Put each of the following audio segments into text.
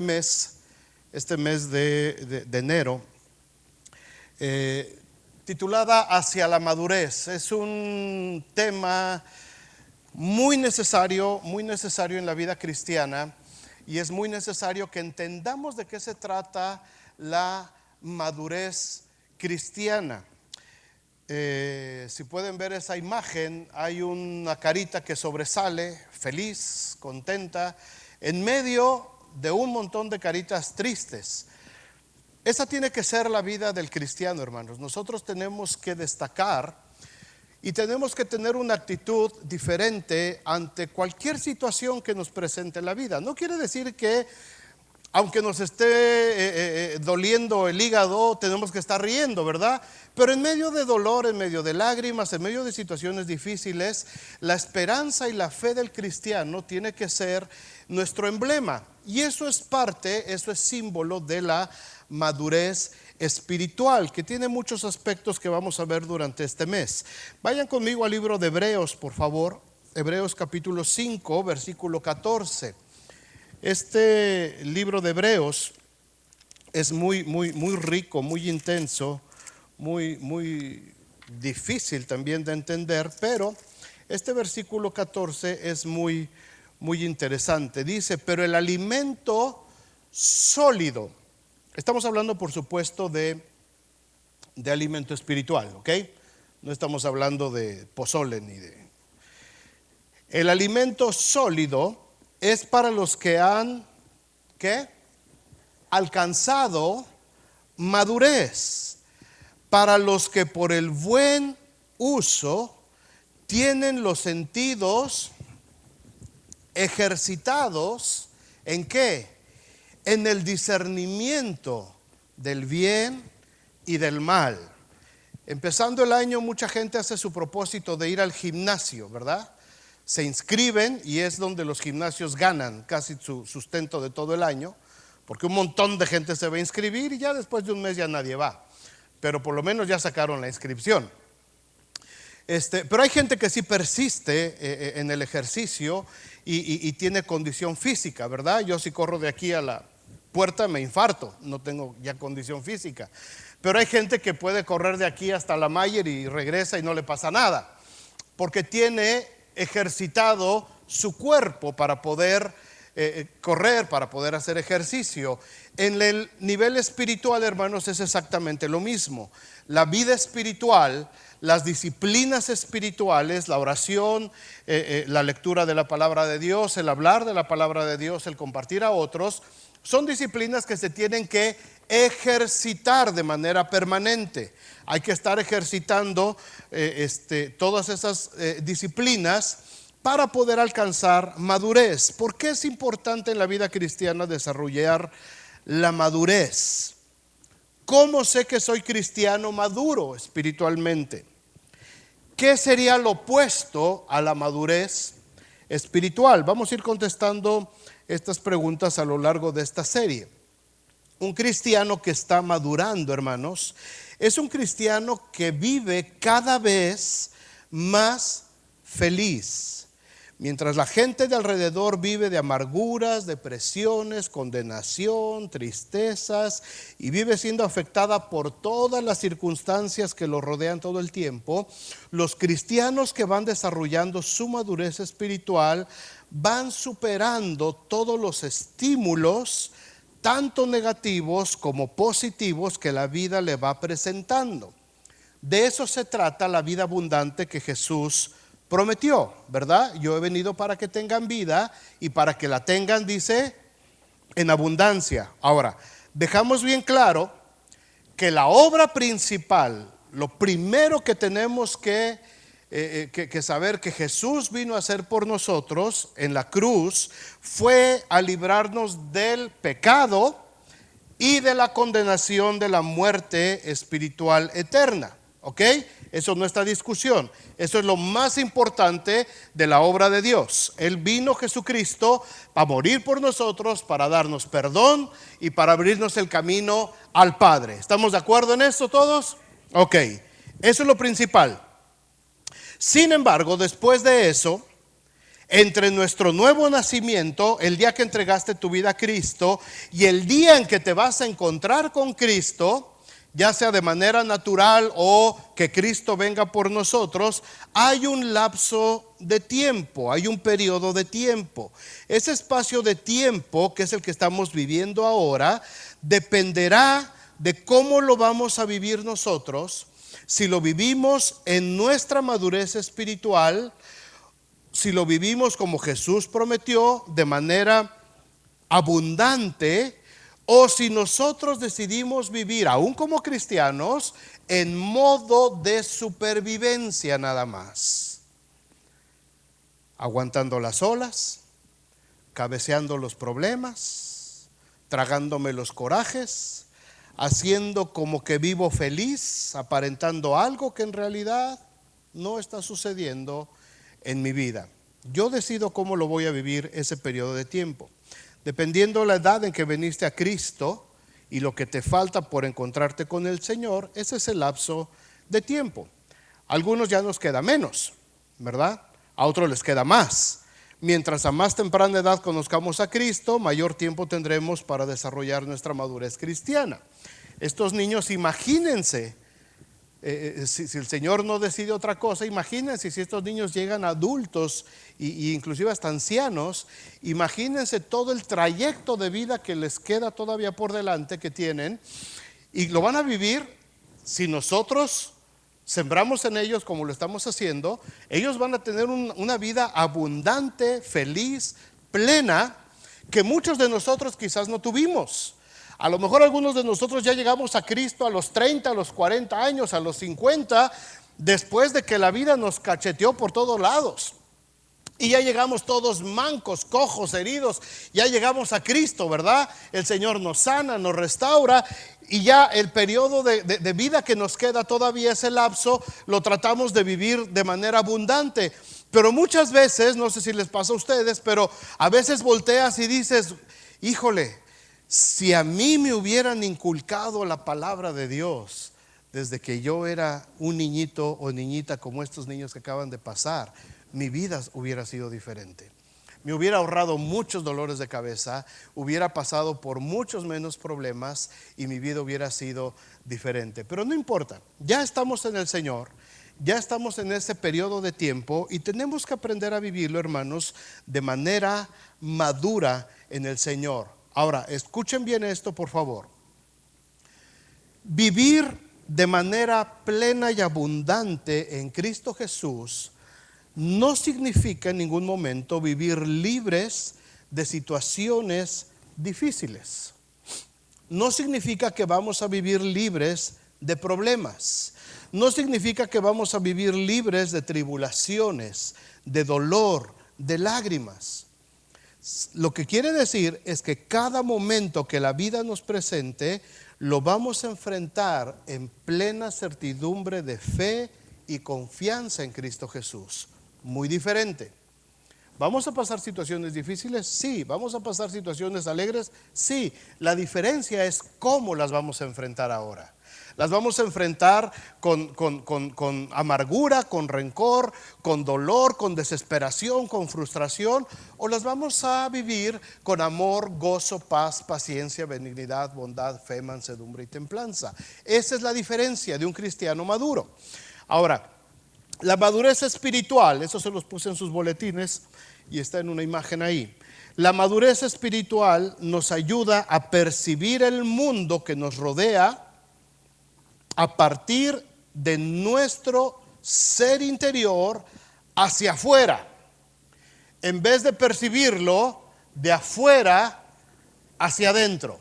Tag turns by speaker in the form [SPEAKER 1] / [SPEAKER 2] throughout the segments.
[SPEAKER 1] este mes de enero, titulada Hacia la madurez. Es un tema muy necesario en la vida cristiana, y es muy necesario que entendamos de qué se trata la madurez cristiana. Si pueden ver esa imagen, hay una carita que sobresale, feliz, contenta, en medio de un montón de caritas tristes. Esa tiene que ser la vida del cristiano, hermanos. Nosotros tenemos que destacar y tenemos que tener una actitud diferente ante cualquier situación que nos presente en la vida. No quiere decir que aunque nos esté doliendo el hígado, tenemos que estar riendo, ¿verdad? Pero en medio de dolor, en medio de lágrimas, en medio de situaciones difíciles, la esperanza y la fe del cristiano tiene que ser nuestro emblema. Y eso es parte, eso es símbolo de la madurez espiritual, que tiene muchos aspectos que vamos a ver durante este mes. Vayan conmigo al libro de Hebreos, por favor. Hebreos capítulo 5, versículo 14. Este libro de Hebreos es muy rico, muy intenso, muy difícil también de entender, pero este versículo 14 es muy interesante. Dice: pero el alimento sólido, estamos hablando por supuesto de alimento espiritual, ¿ok? No estamos hablando de pozole ni de... El alimento sólido es para los que han, ¿qué? Alcanzado madurez, para los que por el buen uso tienen los sentidos ejercitados, ¿en qué? En el discernimiento del bien y del mal. Empezando el año, mucha gente hace su propósito de ir al gimnasio, ¿verdad? Se inscriben y es donde los gimnasios ganan casi su sustento de todo el año, porque un montón de gente se va a inscribir y ya después de un mes ya nadie va, pero por lo menos ya sacaron la inscripción. Pero hay gente que sí persiste en el ejercicio y tiene condición física, ¿verdad? Yo si corro de aquí a la puerta me infarto, no tengo ya condición física. Pero hay gente que puede correr de aquí hasta la Mayer y regresa y no le pasa nada, porque tiene ejercitado su cuerpo para poder correr, para poder hacer ejercicio. En el nivel espiritual, hermanos, es exactamente lo mismo. La vida espiritual, las disciplinas espirituales, la oración, la lectura de la palabra de Dios, el hablar de la palabra de Dios, el compartir a otros, son disciplinas que se tienen que ejercitar de manera permanente. Hay que estar ejercitando todas esas disciplinas para poder alcanzar madurez. ¿Por qué es importante en la vida cristiana desarrollar la madurez? ¿Cómo sé que soy cristiano maduro espiritualmente? ¿Qué sería lo opuesto a la madurez espiritual? Vamos a ir contestando estas preguntas a lo largo de esta serie. Un cristiano que está madurando, hermanos, es un cristiano que vive cada vez más feliz. Mientras la gente de alrededor vive de amarguras, depresiones, condenación, tristezas, y vive siendo afectada por todas las circunstancias que lo rodean todo el tiempo, los cristianos que van desarrollando su madurez espiritual van superando todos los estímulos, tanto negativos como positivos, que la vida le va presentando. De eso se trata la vida abundante que Jesús prometió, ¿verdad? Yo he venido para que tengan vida y para que la tengan, dice, en abundancia. Ahora, dejamos bien claro que la obra principal, lo primero que tenemos que saber que Jesús vino a hacer por nosotros en la cruz, fue a librarnos del pecado y de la condenación de la muerte espiritual eterna. ¿Ok? Eso no está en discusión. Eso es lo más importante de la obra de Dios. Él vino, Jesucristo, para morir por nosotros, para darnos perdón y para abrirnos el camino al Padre. ¿Estamos de acuerdo en eso todos? Ok, eso es lo principal. Sin embargo, después de eso, entre nuestro nuevo nacimiento, el día que entregaste tu vida a Cristo, y el día en que te vas a encontrar con Cristo, ya sea de manera natural o que Cristo venga por nosotros, hay un lapso de tiempo, hay un periodo de tiempo. Ese espacio de tiempo, que es el que estamos viviendo ahora, dependerá de cómo lo vamos a vivir nosotros, si lo vivimos en nuestra madurez espiritual, si lo vivimos como Jesús prometió, de manera abundante, o si nosotros decidimos vivir, aún como cristianos, en modo de supervivencia nada más, aguantando las olas, cabeceando los problemas, tragándome los corajes, haciendo como que vivo feliz, aparentando algo que en realidad no está sucediendo en mi vida. Yo decido cómo lo voy a vivir ese periodo de tiempo. Dependiendo la edad en que viniste a Cristo y lo que te falta por encontrarte con el Señor, ese es el lapso de tiempo. A algunos ya nos queda menos, ¿verdad? A otros les queda más. Mientras a más temprana edad conozcamos a Cristo, mayor tiempo tendremos para desarrollar nuestra madurez cristiana. Estos niños, imagínense, si el Señor no decide otra cosa, imagínense si estos niños llegan adultos y inclusive hasta ancianos, imagínense todo el trayecto de vida que les queda todavía por delante, que tienen, y lo van a vivir si nosotros sembramos en ellos como lo estamos haciendo. Ellos van a tener una vida abundante, feliz, plena, que muchos de nosotros quizás no tuvimos. A lo mejor algunos de nosotros ya llegamos a Cristo a los 30, a los 40 años, a los 50, después de que la vida nos cacheteó por todos lados. Y ya llegamos todos mancos, cojos, heridos. Ya llegamos a Cristo, ¿verdad? El Señor nos sana, nos restaura. Y ya el periodo de vida que nos queda todavía, ese lapso, lo tratamos de vivir de manera abundante. Pero muchas veces, no sé si les pasa a ustedes, pero a veces volteas y dices, híjole, si a mí me hubieran inculcado la palabra de Dios desde que yo era un niñito o niñita como estos niños que acaban de pasar, mi vida hubiera sido diferente. Me hubiera ahorrado muchos dolores de cabeza, hubiera pasado por muchos menos problemas y mi vida hubiera sido diferente. Pero no importa, ya estamos en el Señor, ya estamos en ese periodo de tiempo y tenemos que aprender a vivirlo, hermanos, de manera madura en el Señor. Ahora, escuchen bien esto, por favor. Vivir de manera plena y abundante en Cristo Jesús no significa en ningún momento vivir libres de situaciones difíciles. No significa que vamos a vivir libres de problemas. No significa que vamos a vivir libres de tribulaciones, de dolor, de lágrimas. Lo que quiere decir es que cada momento que la vida nos presente, lo vamos a enfrentar en plena certidumbre de fe y confianza en Cristo Jesús. Muy diferente. ¿Vamos a pasar situaciones difíciles? Sí. ¿Vamos a pasar situaciones alegres? Sí. La diferencia es cómo las vamos a enfrentar ahora. Las vamos a enfrentar con amargura, con rencor, con dolor, con desesperación, con frustración, o las vamos a vivir con amor, gozo, paz, paciencia, benignidad, bondad, fe, mansedumbre y templanza. Esa es la diferencia de un cristiano maduro. Ahora, la madurez espiritual, eso se los puse en sus boletines y está en una imagen ahí. La madurez espiritual nos ayuda a percibir el mundo que nos rodea a partir de nuestro ser interior hacia afuera, en vez de percibirlo de afuera hacia adentro.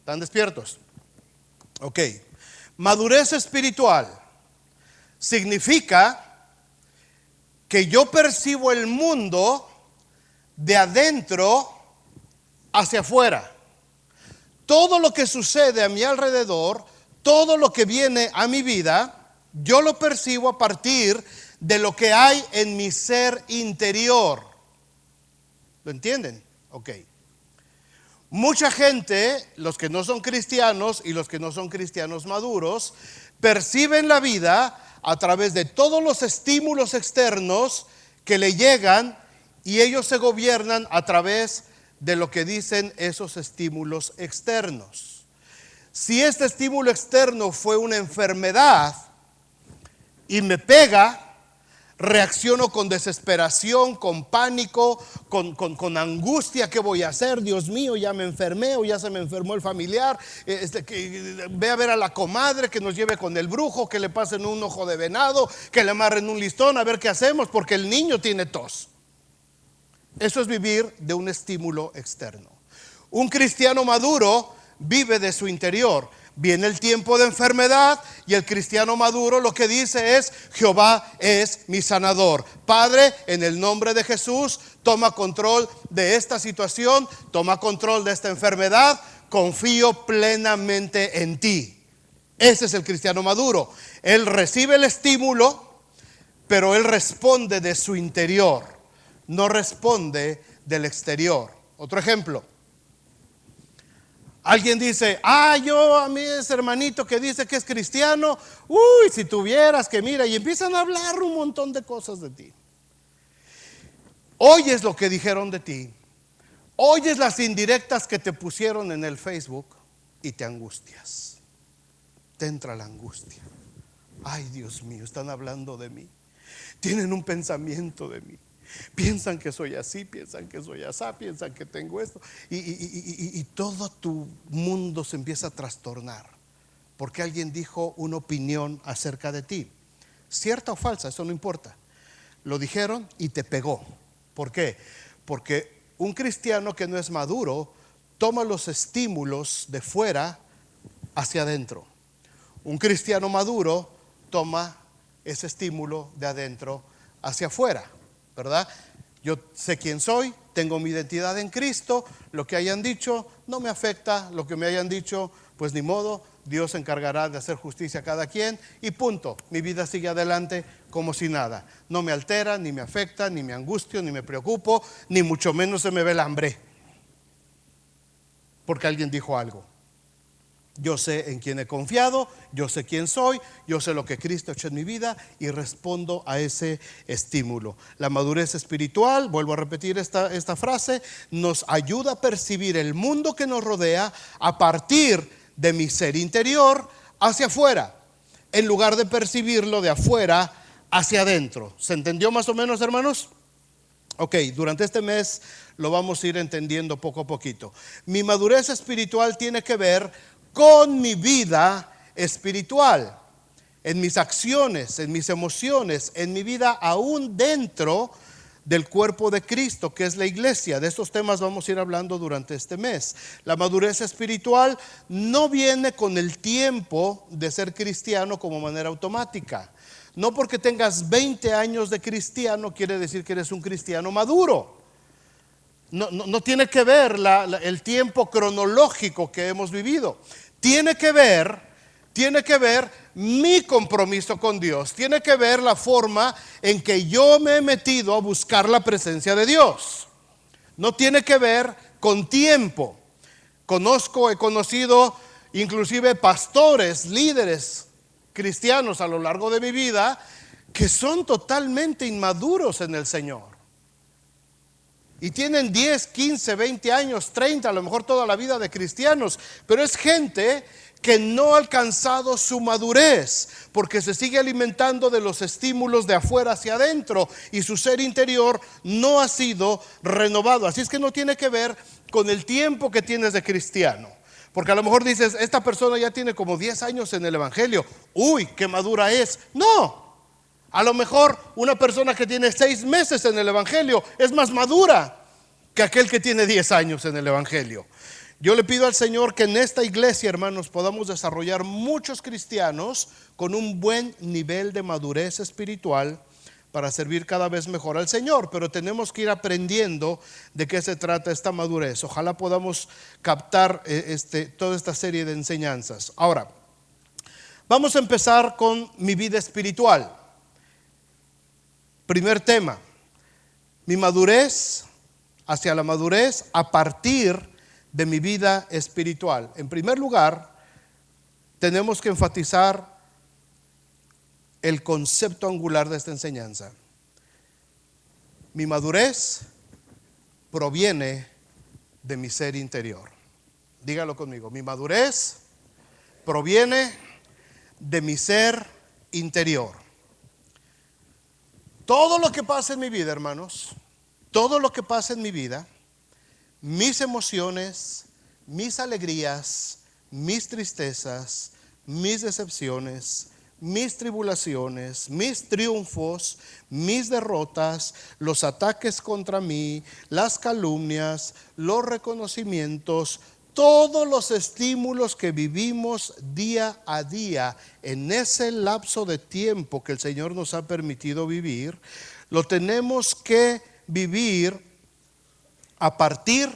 [SPEAKER 1] ¿Están despiertos? Ok. Madurez espiritual significa que yo percibo el mundo de adentro hacia afuera. Todo lo que sucede a mi alrededor, todo lo que viene a mi vida, yo lo percibo a partir de lo que hay en mi ser interior. ¿Lo entienden? Ok. Mucha gente, los que no son cristianos y los que no son cristianos maduros, perciben la vida a través de todos los estímulos externos que le llegan y ellos se gobiernan a través de lo que dicen esos estímulos externos. Si este estímulo externo fue una enfermedad y me pega, reacciono con desesperación, con pánico, con angustia. ¿Qué voy a hacer? Dios mío, ya me enfermé o ya se me enfermó el familiar. Ve a ver a la comadre que nos lleve con el brujo, que le pasen un ojo de venado, que le amarren un listón, a ver qué hacemos, porque el niño tiene tos. Eso es vivir de un estímulo externo. Un cristiano maduro vive de su interior. Viene el tiempo de enfermedad y el cristiano maduro lo que dice es: Jehová es mi sanador. Padre, en el nombre de Jesús, toma control de esta situación, toma control de esta enfermedad, confío plenamente en ti. Ese es el cristiano maduro. Él recibe el estímulo, pero él responde de su interior, no responde del exterior. Otro ejemplo. Alguien dice: yo a mí ese hermanito que dice que es cristiano, si tuvieras que mira, y empiezan a hablar un montón de cosas de ti. Oyes lo que dijeron de ti, oyes las indirectas que te pusieron en el Facebook y te angustias. Te entra la angustia. Ay, Dios mío, están hablando de mí, tienen un pensamiento de mí. Piensan que soy así, piensan que soy asá, piensan que tengo esto. Y todo tu mundo se empieza a trastornar porque alguien dijo una opinión acerca de ti. Cierta o falsa, eso no importa. Lo dijeron y te pegó. ¿Por qué? Porque un cristiano que no es maduro toma los estímulos de fuera hacia adentro. Un cristiano maduro toma ese estímulo de adentro hacia afuera, ¿verdad? Yo sé quién soy, tengo mi identidad en Cristo. Lo que hayan dicho no me afecta. Lo que me hayan dicho, pues ni modo. Dios se encargará de hacer justicia a cada quien y punto. Mi vida sigue adelante como si nada. No me altera, ni me afecta, ni me angustio, ni me preocupo, ni mucho menos se me ve el hambre porque alguien dijo algo. Yo sé en quién he confiado, yo sé quién soy, yo sé lo que Cristo ha hecho en mi vida y respondo a ese estímulo. La madurez espiritual, vuelvo a repetir esta frase, nos ayuda a percibir el mundo que nos rodea a partir de mi ser interior hacia afuera, en lugar de percibirlo de afuera hacia adentro. ¿Se entendió más o menos, hermanos? Ok, durante este mes lo vamos a ir entendiendo poco a poquito. Mi madurez espiritual tiene que ver con mi vida espiritual, en mis acciones, en mis emociones, en mi vida aún dentro del cuerpo de Cristo, que es la iglesia. De estos temas vamos a ir hablando durante este mes. La madurez espiritual no viene con el tiempo de ser cristiano como manera automática. No porque tengas 20 años de cristiano quiere decir que eres un cristiano maduro. No tiene que ver el tiempo cronológico que hemos vivido. Tiene que ver mi compromiso con Dios. Tiene que ver la forma en que yo me he metido a buscar la presencia de Dios. No tiene que ver con tiempo. He conocido inclusive pastores, líderes cristianos a lo largo de mi vida que son totalmente inmaduros en el Señor. Y tienen 10, 15, 20 años, 30, a lo mejor toda la vida de cristianos. Pero es gente que no ha alcanzado su madurez porque se sigue alimentando de los estímulos de afuera hacia adentro y su ser interior no ha sido renovado. Así es que no tiene que ver con el tiempo que tienes de cristiano. Porque a lo mejor dices, esta persona ya tiene como 10 años en el evangelio. Uy, qué madura es. No. A lo mejor una persona que tiene 6 meses en el evangelio es más madura que aquel que tiene 10 años en el evangelio. Yo le pido al Señor que en esta iglesia, hermanos, podamos desarrollar muchos cristianos con un buen nivel de madurez espiritual para servir cada vez mejor al Señor. Pero tenemos que ir aprendiendo de qué se trata esta madurez. Ojalá podamos captar toda esta serie de enseñanzas. Ahora, vamos a empezar con mi vida espiritual. Primer tema, mi madurez, hacia la madurez a partir de mi vida espiritual. En primer lugar, tenemos que enfatizar el concepto angular de esta enseñanza. Mi madurez proviene de mi ser interior. Dígalo conmigo. Mi madurez proviene de mi ser interior. Todo lo que pasa en mi vida, hermanos, todo lo que pasa en mi vida, mis emociones, mis alegrías, mis tristezas, mis decepciones, mis tribulaciones, mis triunfos, mis derrotas, los ataques contra mí, las calumnias, los reconocimientos, todos los estímulos que vivimos día a día en ese lapso de tiempo que el Señor nos ha permitido vivir, lo tenemos que vivir a partir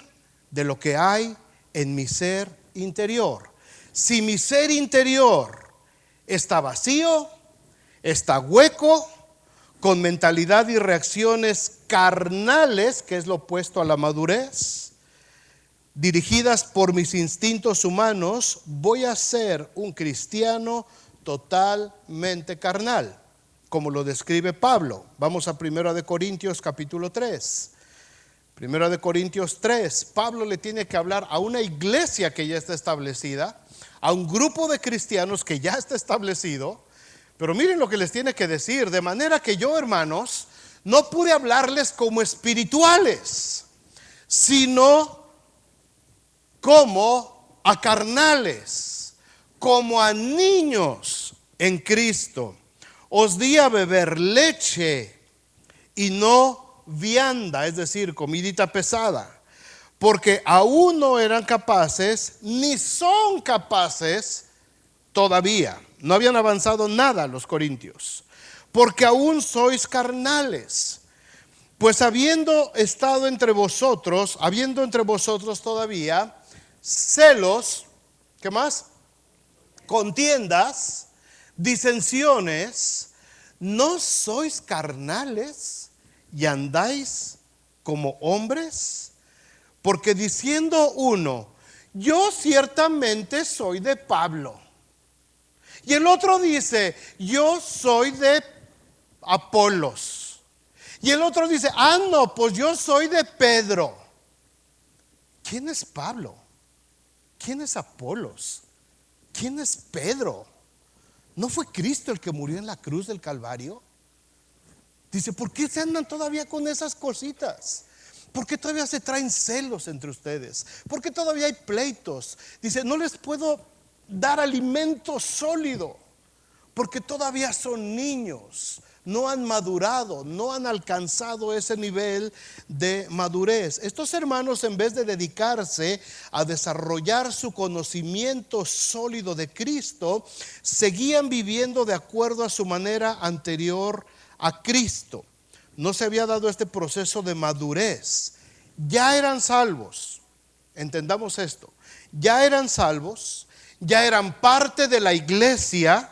[SPEAKER 1] de lo que hay en mi ser interior. Si mi ser interior está vacío, está hueco, con mentalidad y reacciones carnales, que es lo opuesto a la madurez, dirigidas por mis instintos humanos, voy a ser un cristiano totalmente carnal, como lo describe Pablo. Vamos a 1 Corintios capítulo 3. 1 Corintios 3, Pablo le tiene que hablar a una iglesia que ya está establecida, a un grupo de cristianos que ya está establecido, pero miren lo que les tiene que decir, de manera que yo, hermanos, no pude hablarles como espirituales, sino como a carnales, como a niños en Cristo. Os di a beber leche y no vianda, es decir, comidita pesada, porque aún no eran capaces, ni son capaces todavía. No habían avanzado nada los corintios, porque aún sois carnales. Pues habiendo estado entre vosotros, habiendo entre vosotros todavía celos, ¿qué más? Contiendas, disensiones, ¿no sois carnales y andáis como hombres? Porque diciendo uno, yo ciertamente soy de Pablo, y el otro dice, yo soy de Apolos, y el otro dice, no, pues yo soy de Pedro. ¿Quién es Pablo? ¿Quién es Apolos? ¿Quién es Pedro? ¿No fue Cristo el que murió en la cruz del Calvario? Dice, ¿por qué se andan todavía con esas cositas? ¿Por qué todavía se traen celos entre ustedes? ¿Por qué todavía hay pleitos? Dice, no les puedo dar alimento sólido, porque todavía son niños, no han madurado, no han alcanzado ese nivel de madurez. Estos hermanos, en vez de dedicarse a desarrollar su conocimiento sólido de Cristo, seguían viviendo de acuerdo a su manera anterior a Cristo. No se había dado este proceso de madurez. Ya eran salvos, entendamos esto, ya eran salvos, ya eran parte de la iglesia,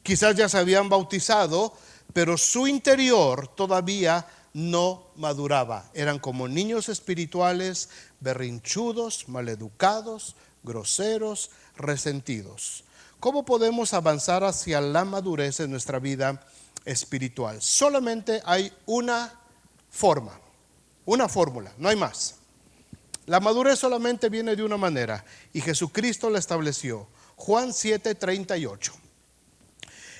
[SPEAKER 1] quizás ya se habían bautizado, pero su interior todavía no maduraba. Eran como niños espirituales, berrinchudos, maleducados, groseros, resentidos. ¿Cómo podemos avanzar hacia la madurez en nuestra vida espiritual? Solamente hay una forma, una fórmula, no hay más. La madurez solamente viene de una manera, y Jesucristo la estableció. Juan 7:38.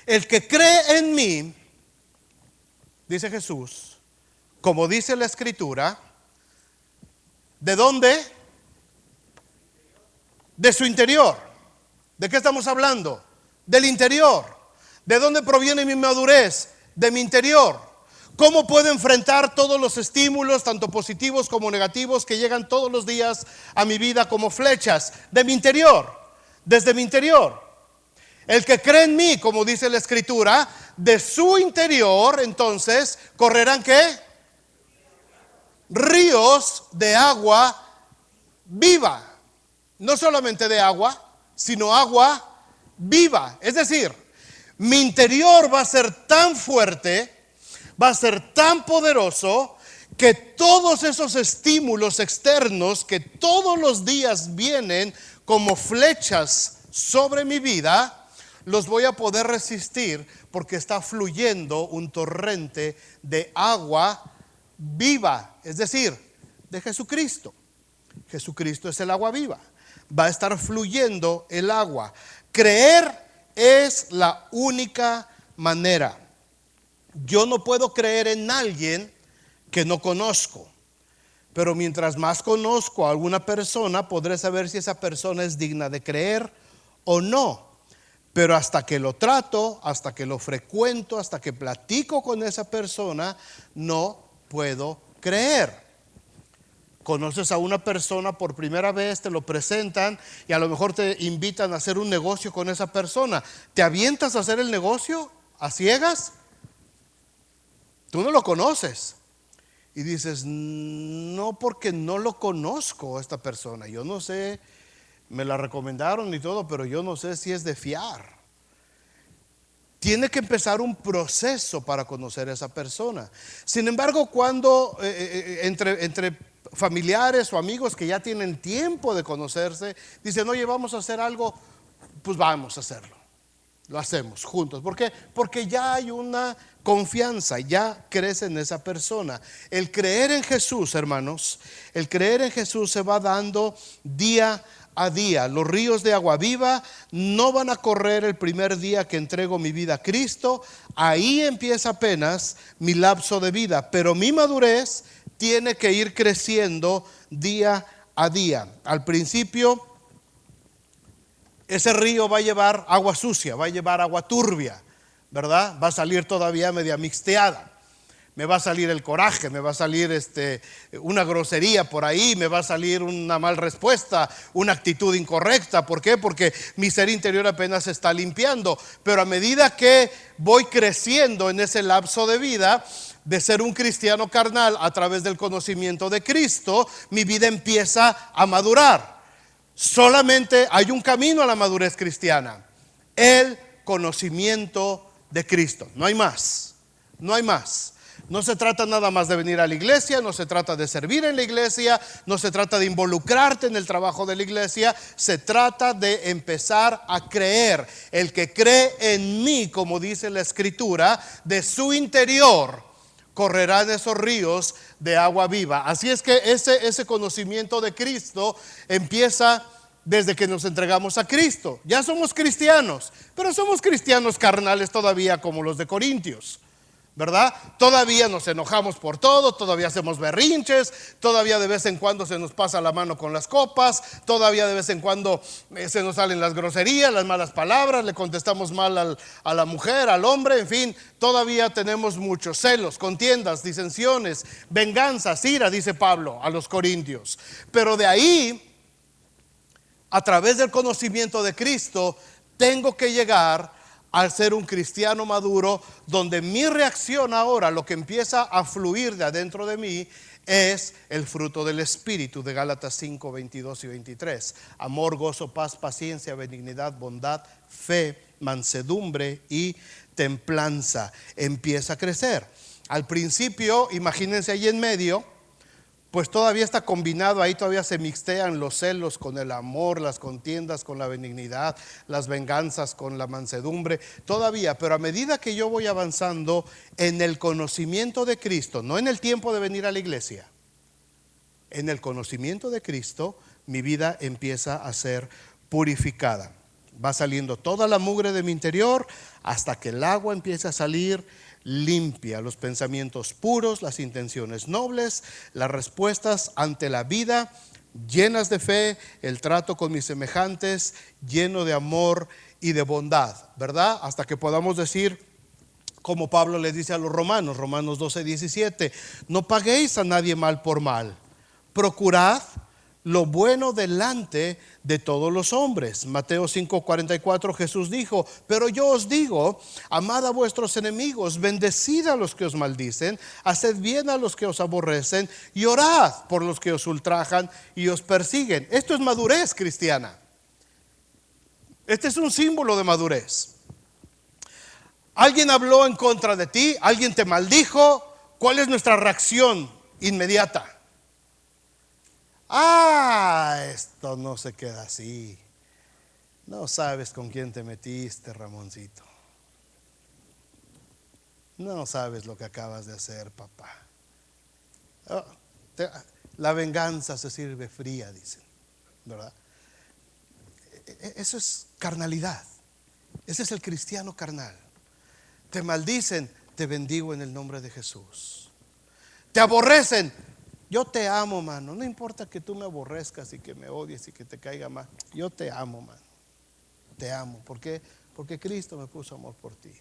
[SPEAKER 1] El que cree en mí, dice Jesús, como dice la Escritura, ¿de dónde? De su interior. ¿De qué estamos hablando? Del interior. ¿De dónde proviene mi madurez? De mi interior. ¿Cómo puedo enfrentar todos los estímulos, tanto positivos como negativos, que llegan todos los días a mi vida como flechas? De mi interior, desde mi interior. El que cree en mí, como dice la Escritura, de su interior, entonces, ¿correrán qué? Ríos de agua viva. No solamente de agua, sino agua viva. Es decir, mi interior va a ser tan fuerte, va a ser tan poderoso, que todos esos estímulos externos que todos los días vienen como flechas sobre mi vida, los voy a poder resistir, porque está fluyendo un torrente de agua viva, es decir, de Jesucristo. Jesucristo es el agua viva. Va a estar fluyendo el agua. Creer es la única manera. Yo no puedo creer en alguien que no conozco. Pero mientras más conozco a alguna persona, podré saber si esa persona es digna de creer o no. Pero hasta que lo trato, hasta que lo frecuento, hasta que platico con esa persona, no puedo creer. Conoces a una persona por primera vez, te lo presentan y a lo mejor te invitan a hacer un negocio con esa persona. ¿Te avientas a hacer el negocio a ciegas? Tú no lo conoces. Y dices, no, porque no lo conozco a esta persona. Yo no sé, me la recomendaron y todo, pero yo no sé si es de fiar. Tiene que empezar un proceso para conocer a esa persona. Sin embargo, cuando entre familiares o amigos que ya tienen tiempo de conocerse, dicen, oye, vamos a hacer algo, pues vamos a hacerlo. Lo hacemos juntos. ¿Por qué? Porque ya hay una confianza, ya crece en esa persona. El creer en Jesús, hermanos, el creer en Jesús se va dando día a día. Los ríos de agua viva no van a correr el primer día que entrego mi vida a Cristo. Ahí empieza apenas mi lapso de vida, pero mi madurez tiene que ir creciendo día a día. Al principio, ese río va a llevar agua sucia, va a llevar agua turbia, ¿verdad? Va a salir todavía media mixteada. Me va a salir el coraje, me va a salir una grosería por ahí, me va a salir una mal respuesta, una actitud incorrecta. ¿Por qué? Porque mi ser interior apenas se está limpiando. Pero a medida que voy creciendo en ese lapso de vida, de ser un cristiano carnal a través del conocimiento de Cristo, mi vida empieza a madurar. Solamente hay un camino a la madurez cristiana: el conocimiento de Cristo. No hay más, no hay más. No se trata nada más de venir a la iglesia, no se trata de servir en la iglesia, no se trata de involucrarte en el trabajo de la iglesia. Se trata de empezar a creer. El que cree en mí, como dice la Escritura, de su interior correrán esos ríos de agua viva. Así es que ese conocimiento de Cristo empieza desde que nos entregamos a Cristo. Ya somos cristianos, pero somos cristianos carnales todavía, como los de Corintios, ¿verdad? Todavía nos enojamos por todo, todavía hacemos berrinches, todavía de vez en cuando se nos pasa la mano con las copas, todavía de vez en cuando se nos salen las groserías, las malas palabras, le contestamos mal a la mujer, al hombre, en fin, todavía tenemos muchos celos, contiendas, disensiones, venganzas, ira, dice Pablo a los corintios. Pero de ahí, a través del conocimiento de Cristo, tengo que llegar al ser un cristiano maduro, donde mi reacción ahora, lo que empieza a fluir de adentro de mí, es el fruto del Espíritu de Gálatas 5, 22 y 23. Amor, gozo, paz, paciencia, benignidad, bondad, fe, mansedumbre y templanza. Empieza a crecer. Al principio, imagínense ahí en medio, pues todavía está combinado, ahí todavía se mixtean los celos con el amor, las contiendas con la benignidad, las venganzas con la mansedumbre, todavía. Pero a medida que yo voy avanzando en el conocimiento de Cristo, no en el tiempo de venir a la iglesia, en el conocimiento de Cristo, mi vida empieza a ser purificada. Va saliendo toda la mugre de mi interior hasta que el agua empieza a salir limpia, los pensamientos puros, las intenciones nobles, las respuestas ante la vida llenas de fe, el trato con mis semejantes lleno de amor y de bondad, ¿verdad? Hasta que podamos decir, como Pablo le dice a los romanos, Romanos 12, 17, no paguéis a nadie mal por mal, procurad lo bueno delante de todos los hombres. Mateo 5:44, Jesús dijo, pero yo os digo, amad a vuestros enemigos, bendecid a los que os maldicen, haced bien a los que os aborrecen y orad por los que os ultrajan y os persiguen. Esto es madurez cristiana. Este es un símbolo de madurez. Alguien habló en contra de ti, alguien te maldijo. ¿Cuál es nuestra reacción inmediata? Esto no se queda así. No sabes con quién te metiste, Ramoncito. No sabes lo que acabas de hacer, papá. Oh, la venganza se sirve fría, dicen, ¿verdad? Eso es carnalidad. Ese es el cristiano carnal. Te maldicen, te bendigo en el nombre de Jesús. Te aborrecen, yo te amo, mano. No importa que tú me aborrezcas y que me odies y que te caiga mal. Yo te amo, mano. Te amo. ¿Por qué? Porque Cristo me puso amor por ti.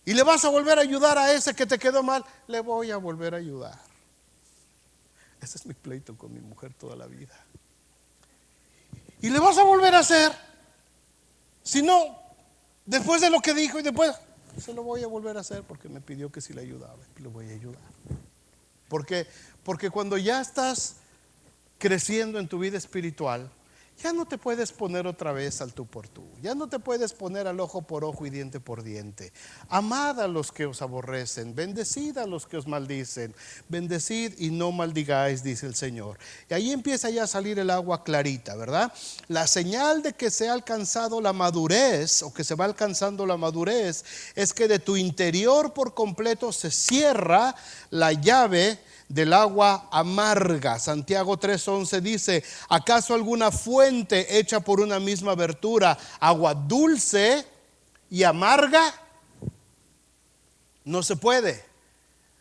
[SPEAKER 1] Y le vas a volver a ayudar a ese que te quedó mal. Le voy a volver a ayudar. Ese es mi pleito con mi mujer toda la vida. Y le vas a volver a hacer. Si no, después de lo que dijo y después, se lo voy a volver a hacer porque me pidió que si le ayudaba. Le voy a ayudar. ¿Por qué? Porque cuando ya estás creciendo en tu vida espiritual, ya no te puedes poner otra vez al tú por tú. Ya no te puedes poner al ojo por ojo y diente por diente. Amad a los que os aborrecen, bendecid a los que os maldicen, bendecid y no maldigáis, dice el Señor. Y ahí empieza ya a salir el agua clarita, ¿verdad? La señal de que se ha alcanzado la madurez, o que se va alcanzando la madurez, es que de tu interior por completo se cierra la llave del agua amarga. Santiago 3:11 dice: ¿acaso alguna fuente hecha por una misma abertura, agua dulce y amarga? No se puede,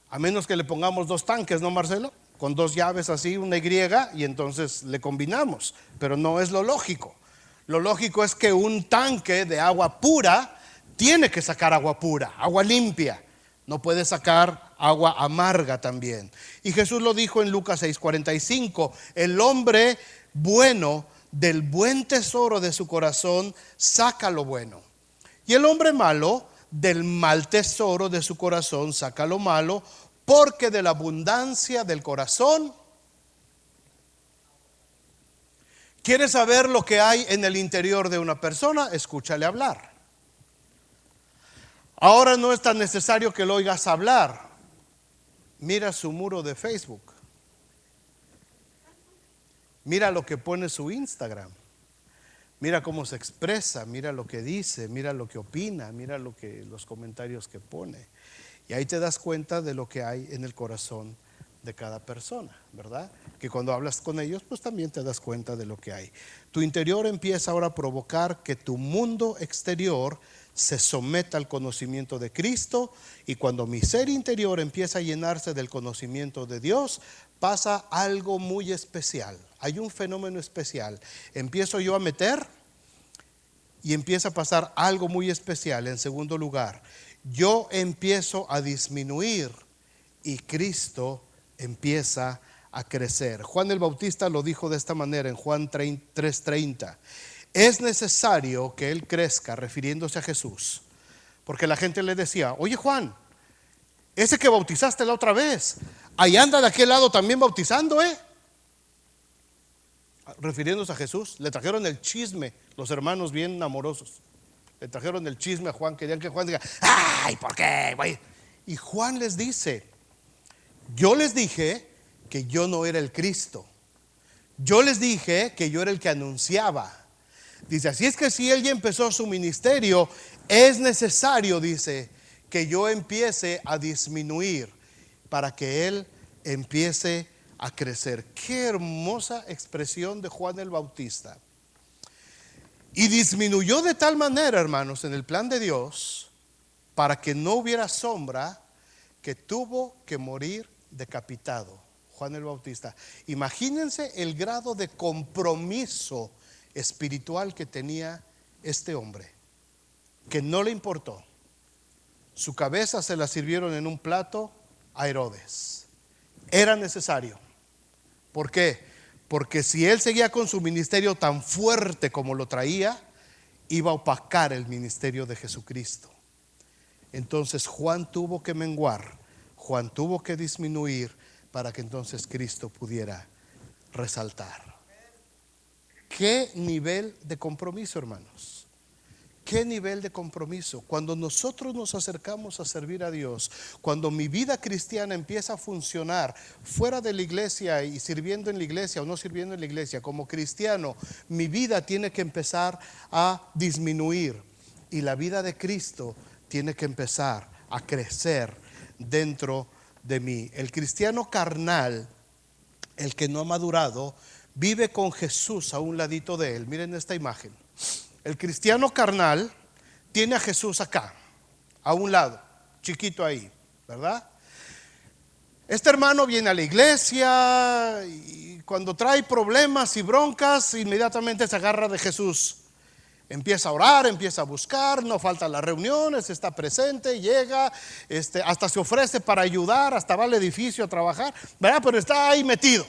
[SPEAKER 1] a menos que le pongamos dos tanques, ¿no, Marcelo? Con dos llaves así, una y entonces le combinamos, pero no es lo lógico. Lo lógico es que un tanque de agua pura tiene que sacar agua pura, agua limpia. No puede sacar agua amarga también. Y Jesús lo dijo en Lucas 6:45: el hombre bueno del buen tesoro de su corazón saca lo bueno, y el hombre malo del mal tesoro de su corazón saca lo malo, porque de la abundancia del corazón. ¿Quieres saber lo que hay en el interior de una persona? Escúchale hablar. Ahora no es tan necesario que lo oigas hablar. Mira su muro de Facebook. Mira lo que pone su Instagram. Mira cómo se expresa, mira lo que dice, mira lo que opina, mira los comentarios que pone. Y ahí te das cuenta de lo que hay en el corazón de cada persona, ¿verdad? Que cuando hablas con ellos, pues también te das cuenta de lo que hay. Tu interior empieza ahora a provocar que tu mundo exterior se someta al conocimiento de Cristo, y cuando mi ser interior empieza a llenarse del conocimiento de Dios, pasa algo muy especial. Hay un fenómeno especial. Empiezo yo a meter y empieza a pasar algo muy especial. En segundo lugar, yo empiezo a disminuir y Cristo empieza a crecer. Juan el Bautista lo dijo de esta manera en Juan 3:30: es necesario que Él crezca, refiriéndose a Jesús, porque la gente le decía: oye Juan, ese que bautizaste la otra vez, ahí anda de aquel lado también bautizando, refiriéndose a Jesús. Le trajeron el chisme, los hermanos bien amorosos, le trajeron el chisme a Juan. Querían que Juan diga: ay, ¿por qué? Y Juan les dice: yo les dije que yo no era el Cristo, yo les dije que yo era el que anunciaba. Dice: así es que si Él ya empezó su ministerio, es necesario, dice, que yo empiece a disminuir para que Él empiece a crecer. Qué hermosa expresión de Juan el Bautista. Y disminuyó de tal manera, hermanos, en el plan de Dios, para que no hubiera sombra, que tuvo que morir decapitado. Juan el Bautista. Imagínense el grado de compromiso espiritual que tenía este hombre, que no le importó. Su cabeza se la sirvieron en un plato a Herodes. Era necesario. ¿Por qué? Porque si él seguía con su ministerio tan fuerte como lo traía, iba a opacar el ministerio de Jesucristo. Entonces Juan tuvo que menguar, Juan tuvo que disminuir, para que entonces Cristo pudiera resaltar. ¿Qué nivel de compromiso, hermanos? ¿Qué nivel de compromiso? Cuando nosotros nos acercamos a servir a Dios, cuando mi vida cristiana empieza a funcionar fuera de la iglesia y sirviendo en la iglesia o no sirviendo en la iglesia, como cristiano, mi vida tiene que empezar a disminuir y la vida de Cristo tiene que empezar a crecer dentro de mí. El cristiano carnal, el que no ha madurado, vive con Jesús a un ladito de él. Miren esta imagen. El cristiano carnal tiene a Jesús acá, a un lado, chiquito ahí, ¿verdad? Este hermano viene a la iglesia y cuando trae problemas y broncas, inmediatamente se agarra de Jesús. Empieza a orar, empieza a buscar, no falta las reuniones, está presente, llega, hasta se ofrece para ayudar, hasta va al edificio a trabajar, ¿verdad? Pero está ahí metido.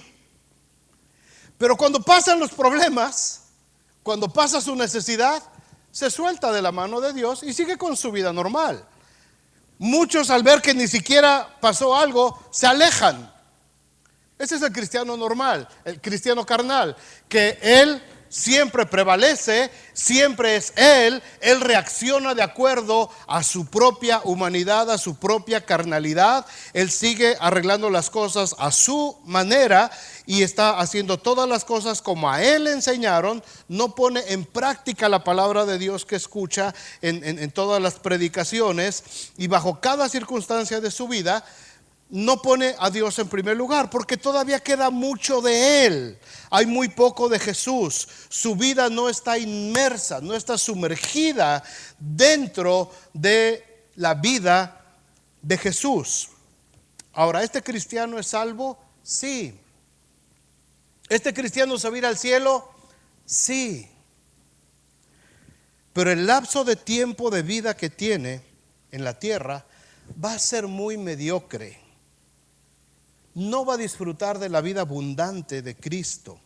[SPEAKER 1] Pero cuando pasan los problemas, cuando pasa su necesidad, se suelta de la mano de Dios y sigue con su vida normal. Muchos, al ver que ni siquiera pasó algo, se alejan. Ese es el cristiano normal, el cristiano carnal, que él siempre prevalece, siempre es él reacciona de acuerdo a su propia humanidad, a su propia carnalidad. Él sigue arreglando las cosas a su manera y está haciendo todas las cosas como a él le enseñaron. No pone en práctica la palabra de Dios que escucha en todas las predicaciones, y bajo cada circunstancia de su vida no pone a Dios en primer lugar, porque todavía queda mucho de él. Hay muy poco de Jesús. Su vida no está inmersa, no está sumergida dentro de la vida de Jesús. Ahora, ¿este cristiano es salvo? Sí. ¿Este cristiano se va a ir al cielo? Sí. Pero el lapso de tiempo de vida que tiene en la tierra va a ser muy mediocre. No va a disfrutar de la vida abundante de Cristo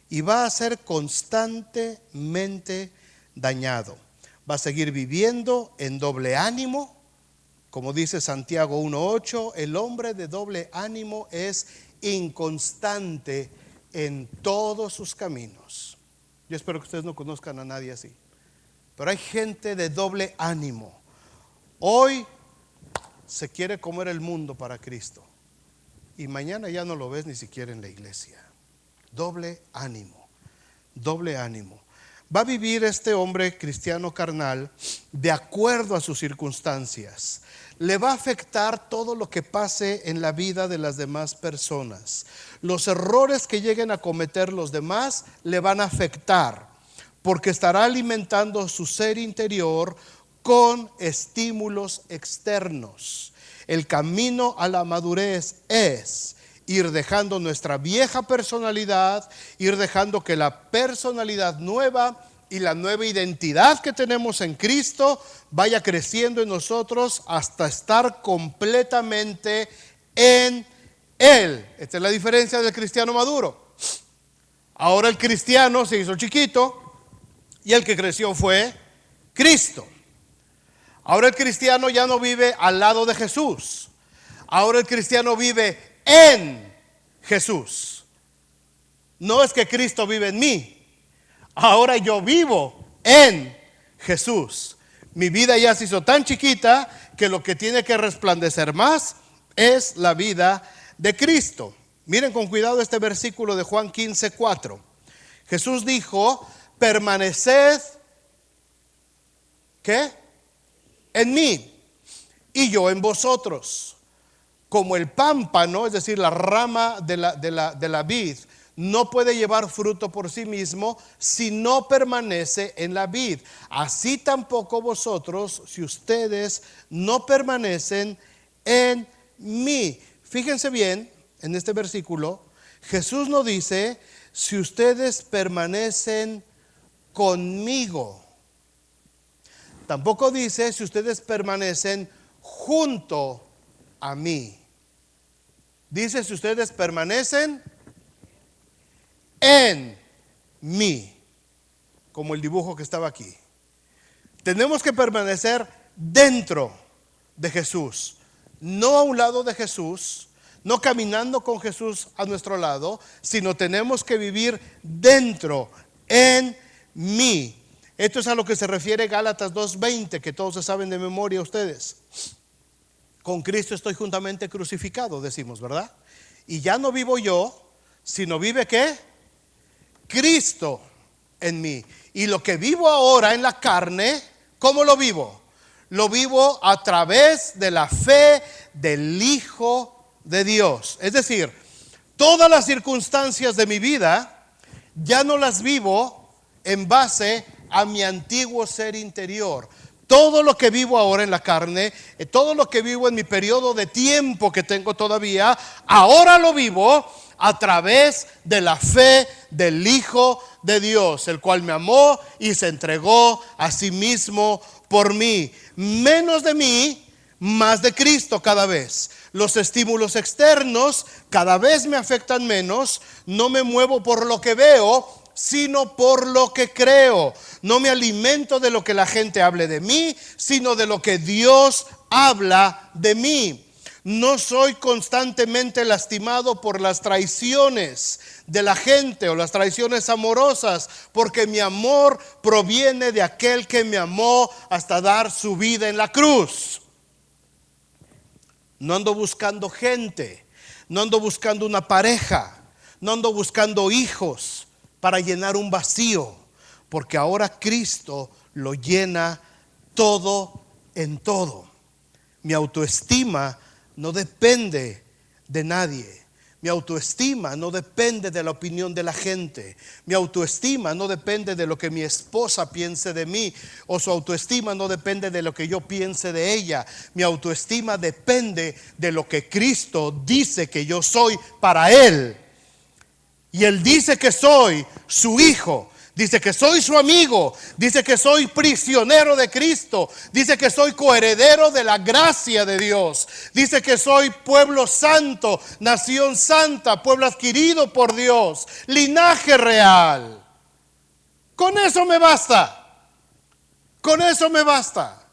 [SPEAKER 1] y va a ser constantemente dañado. Va a seguir viviendo en doble ánimo, como dice Santiago 1:8, el hombre de doble ánimo es inconstante en todos sus caminos. Yo espero que ustedes no conozcan a nadie así, pero hay gente de doble ánimo. Hoy se quiere comer el mundo para Cristo y mañana ya no lo ves ni siquiera en la iglesia. Doble ánimo, doble ánimo. Va a vivir este hombre cristiano carnal de acuerdo a sus circunstancias. Le va a afectar todo lo que pase en la vida de las demás personas. Los errores que lleguen a cometer los demás le van a afectar, porque estará alimentando su ser interior con estímulos externos. El camino a la madurez es ir dejando nuestra vieja personalidad, ir dejando que la personalidad nueva y la nueva identidad que tenemos en Cristo vaya creciendo en nosotros hasta estar completamente en Él. Esta es la diferencia del cristiano maduro. Ahora el cristiano se hizo chiquito y el que creció fue Cristo. Ahora el cristiano ya no vive al lado de Jesús. Ahora el cristiano vive en Jesús. No es que Cristo vive en mí. Ahora yo vivo en Jesús. Mi vida ya se hizo tan chiquita que lo que tiene que resplandecer más es la vida de Cristo. Miren con cuidado este versículo de Juan 15:4. Jesús dijo: permaneced, ¿qué? En mí y yo en vosotros. Como el pámpano, es decir, la rama de la vid, no puede llevar fruto por sí mismo si no permanece en la vid. Así tampoco vosotros, si ustedes no permanecen en mí. Fíjense bien en este versículo. Jesús no dice: si ustedes permanecen conmigo. Tampoco dice: si ustedes permanecen junto a mí. Dice: si ustedes permanecen en mí. Como el dibujo que estaba aquí. Tenemos que permanecer dentro de Jesús, no a un lado de Jesús, no caminando con Jesús a nuestro lado, sino tenemos que vivir dentro, en mí. Esto es a lo que se refiere Gálatas 2:20, que todos se saben de memoria ustedes. Con Cristo estoy juntamente crucificado, decimos, ¿verdad? Y ya no vivo yo, sino vive ¿qué? Cristo en mí. Y lo que vivo ahora en la carne, ¿cómo lo vivo? Lo vivo a través de la fe del Hijo de Dios. Es decir, todas las circunstancias de mi vida ya no las vivo en base a mi antiguo ser interior. Todo lo que vivo ahora en la carne, todo lo que vivo en mi periodo de tiempo que tengo todavía, ahora lo vivo a través de la fe del Hijo de Dios, el cual me amó y se entregó a sí mismo por mí. Menos de mí, más de Cristo cada vez. Los estímulos externos cada vez me afectan menos. No me muevo por lo que veo, sino por lo que creo. No me alimento de lo que la gente hable de mí, sino de lo que Dios habla de mí. No soy constantemente lastimado por las traiciones de la gente o las traiciones amorosas, porque mi amor proviene de aquel que me amó hasta dar su vida en la cruz. No ando buscando gente, no ando buscando una pareja, no ando buscando hijos para llenar un vacío, porque ahora Cristo lo llena todo en todo. Mi autoestima no depende de nadie. Mi autoestima no depende de la opinión de la gente. Mi autoestima no depende de lo que mi esposa piense de mí, o su autoestima no depende de lo que yo piense de ella. Mi autoestima depende de lo que Cristo dice que yo soy para Él. Y Él dice que soy su hijo, dice que soy su amigo, dice que soy prisionero de Cristo, dice que soy coheredero de la gracia de Dios, dice que soy pueblo santo, nación santa, pueblo adquirido por Dios, linaje real. Con eso me basta, con eso me basta.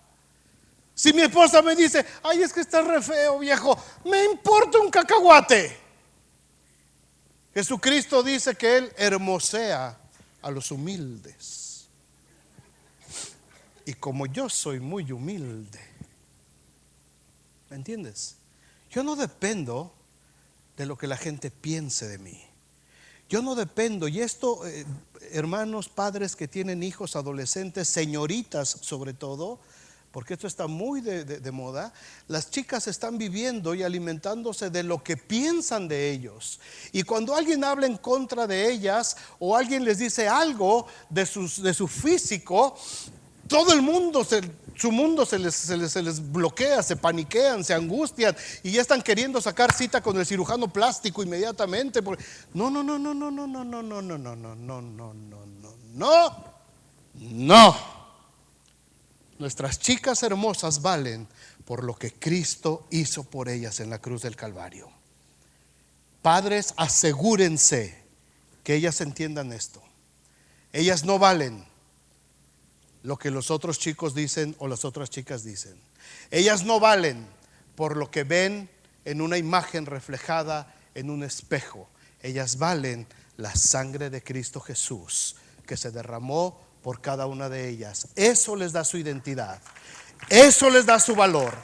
[SPEAKER 1] Si mi esposa me dice, ay, es que estás re feo, viejo, me importa un cacahuate. Jesucristo dice que Él hermosea a los humildes. Y como yo soy muy humilde, ¿me entiendes? Yo no dependo de lo que la gente piense de mí. Yo no dependo, y esto, hermanos, padres que tienen hijos, adolescentes, señoritas sobre todo, porque esto está muy de moda. Las chicas están viviendo y alimentándose de lo que piensan de ellos. Y cuando alguien habla en contra de ellas, o alguien les dice algo de su físico, todo el mundo, su mundo se les bloquea, se paniquean, se angustian, y ya están queriendo sacar cita con el cirujano plástico inmediatamente. No. Nuestras chicas hermosas valen por lo que Cristo hizo por ellas en la cruz del Calvario. Padres, asegúrense que ellas entiendan esto. Ellas no valen lo que los otros chicos dicen o las otras chicas dicen. Ellas no valen por lo que ven en una imagen reflejada en un espejo. Ellas valen la sangre de Cristo Jesús que se derramó por cada una de ellas. Eso les da su identidad, eso les da su valor,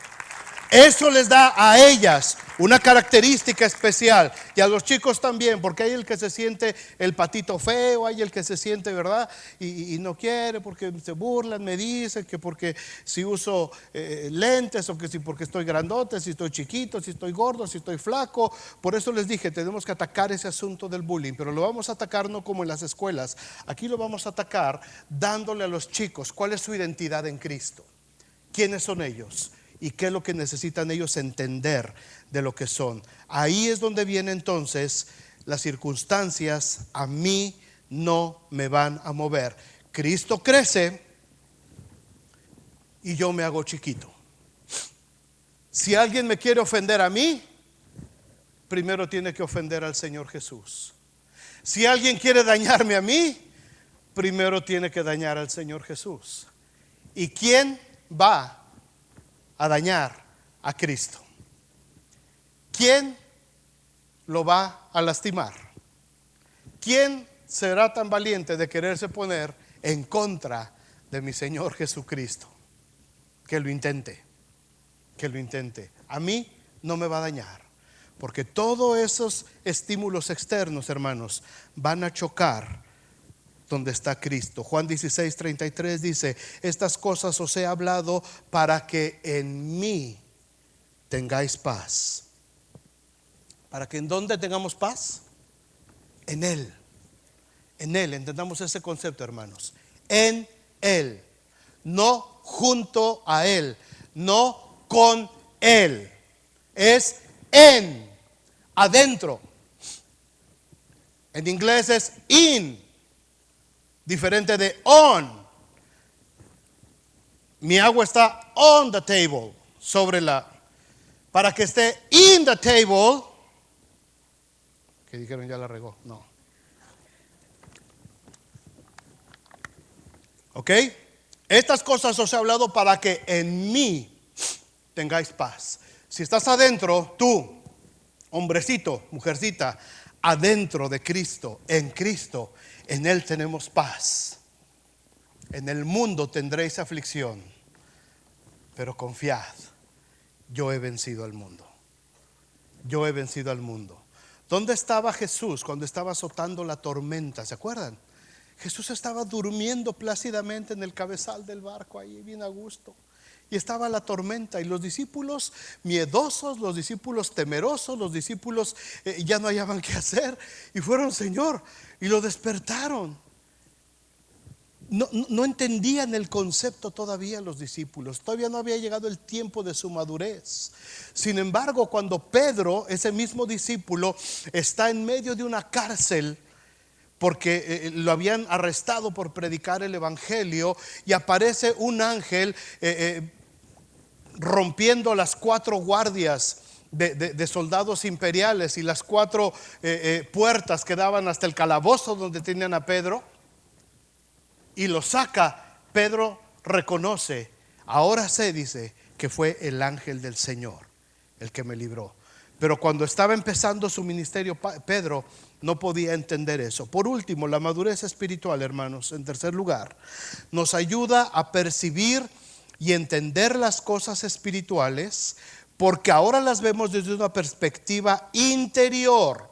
[SPEAKER 1] eso les da a ellas una característica especial, y a los chicos también, porque hay el que se siente el patito feo, hay el que se siente, ¿verdad? Y no quiere porque se burlan, me dicen que porque si uso lentes, o que si porque estoy grandote, si estoy chiquito, si estoy gordo, si estoy flaco. Por eso les dije, tenemos que atacar ese asunto del bullying, pero lo vamos a atacar no como en las escuelas. Aquí lo vamos a atacar dándole a los chicos cuál es su identidad en Cristo, quiénes son ellos y qué es lo que necesitan ellos entender de lo que son. Ahí es donde viene entonces las circunstancias. A mí no me van a mover. Cristo crece y yo me hago chiquito. Si alguien me quiere ofender a mí, primero tiene que ofender al Señor Jesús. Si alguien quiere dañarme a mí, primero tiene que dañar al Señor Jesús. ¿Y quién va a dañar a Cristo? ¿Quién lo va a lastimar? ¿Quién será tan valiente de quererse poner en contra de mi Señor Jesucristo? Que lo intente, que lo intente. A mí no me va a dañar, porque todos esos estímulos externos, hermanos, van a chocar donde está Cristo. Juan 16:33 dice: estas cosas os he hablado para que en mí tengáis paz. Para que en donde tengamos paz, en Él. En Él, entendamos ese concepto, hermanos. En Él, no junto a Él, no con Él. Es en, adentro. En inglés es in, diferente de on. Mi agua está on the table, sobre la, para que esté in the table. Que dijeron ya la regó, no. ¿Ok? Estas cosas os he hablado para que en mí tengáis paz. Si estás adentro, tú, hombrecito, mujercita, adentro de Cristo, en Él tenemos paz. En el mundo tendréis aflicción, pero confiad, yo he vencido al mundo. Yo he vencido al mundo. ¿Dónde estaba Jesús cuando estaba azotando la tormenta? ¿Se acuerdan? Jesús estaba durmiendo plácidamente en el cabezal del barco, ahí bien a gusto. Y estaba la tormenta y los discípulos miedosos, los discípulos temerosos, los discípulos ya no hallaban qué hacer. Y fueron, Señor, y lo despertaron. No entendían el concepto todavía los discípulos. Todavía no había llegado el tiempo de su madurez. Sin embargo, cuando Pedro, ese mismo discípulo, está en medio de una cárcel, porque lo habían arrestado por predicar el evangelio, y aparece un ángel rompiendo las 4 guardias de soldados imperiales y las 4 puertas que daban hasta el calabozo donde tenían a Pedro, y lo saca. Pedro reconoce, ahora se dice que fue el ángel del Señor el que me libró. Pero cuando estaba empezando su ministerio, Pedro no podía entender eso. Por último, la madurez espiritual, hermanos, en tercer lugar, nos ayuda a percibir y entender las cosas espirituales, porque ahora las vemos desde una perspectiva interior,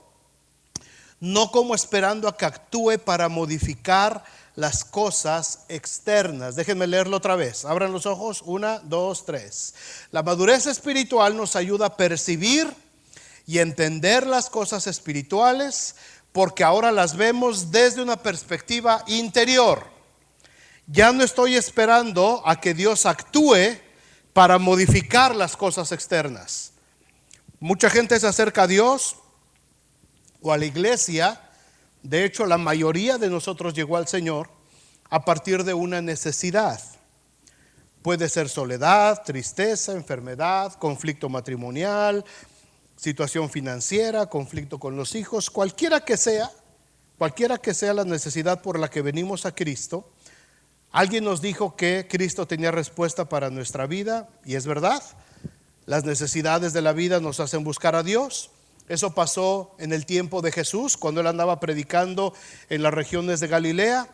[SPEAKER 1] no como esperando a que actúe para modificar las cosas externas. Déjenme leerlo otra vez. Abran los ojos. 1, 2, 3. La madurez espiritual nos ayuda a percibir y entender las cosas espirituales, porque ahora las vemos desde una perspectiva interior. Ya no estoy esperando a que Dios actúe para modificar las cosas externas. Mucha gente se acerca a Dios o a la iglesia. De hecho, la mayoría de nosotros llegó al Señor a partir de una necesidad. Puede ser soledad, tristeza, enfermedad, conflicto matrimonial, situación financiera, conflicto con los hijos, cualquiera que sea la necesidad por la que venimos a Cristo. Alguien nos dijo que Cristo tenía respuesta para nuestra vida, y es verdad. Las necesidades de la vida nos hacen buscar a Dios. Eso pasó en el tiempo de Jesús, cuando Él andaba predicando en las regiones de Galilea.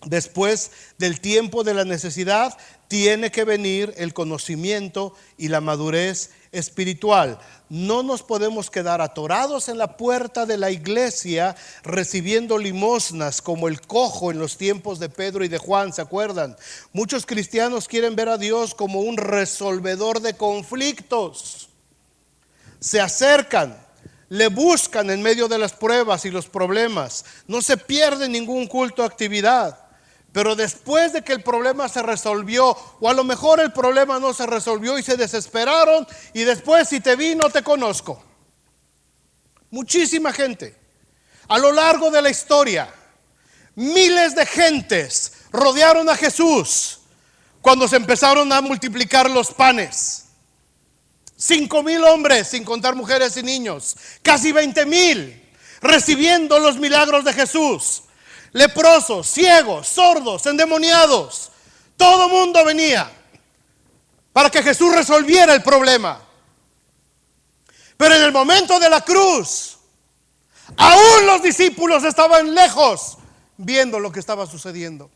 [SPEAKER 1] Después del tiempo de la necesidad, tiene que venir el conocimiento y la madurez espiritual. No nos podemos quedar atorados en la puerta de la iglesia recibiendo limosnas como el cojo en los tiempos de Pedro y de Juan. ¿Se acuerdan? Muchos cristianos quieren ver a Dios como un resolvedor de conflictos. Se acercan, le buscan en medio de las pruebas y los problemas. No se pierde ningún culto o actividad. Pero después de que el problema se resolvió, o a lo mejor el problema no se resolvió y se desesperaron, y después, si te vi, no te conozco. Muchísima gente a lo largo de la historia, miles de gentes rodearon a Jesús cuando se empezaron a multiplicar los panes. 5,000 hombres, sin contar mujeres y niños, casi 20,000 recibiendo los milagros de Jesús. Leprosos, ciegos, sordos, endemoniados, todo mundo venía para que Jesús resolviera el problema. Pero en el momento de la cruz, aún los discípulos estaban lejos viendo lo que estaba sucediendo.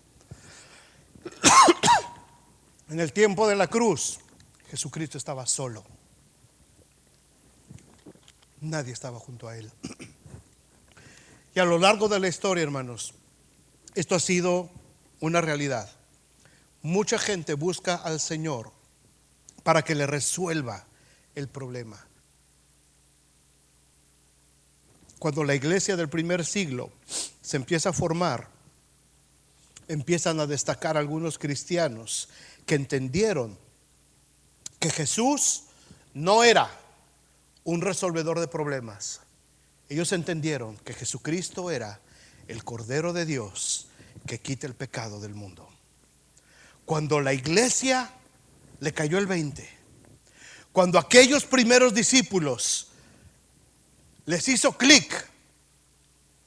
[SPEAKER 1] En el tiempo de la cruz, Jesucristo estaba solo. Nadie estaba junto a Él. Y a lo largo de la historia, hermanos, esto ha sido una realidad. Mucha gente busca al Señor para que le resuelva el problema. cuando la iglesia del primer siglo se empieza a formar, empiezan a destacar algunos cristianos que entendieron que Jesús no era un resolvedor de problemas. Ellos entendieron que Jesucristo era el Cordero de Dios que quita el pecado del mundo. Cuando la iglesia le cayó el 20, cuando aquellos primeros discípulos les hizo clic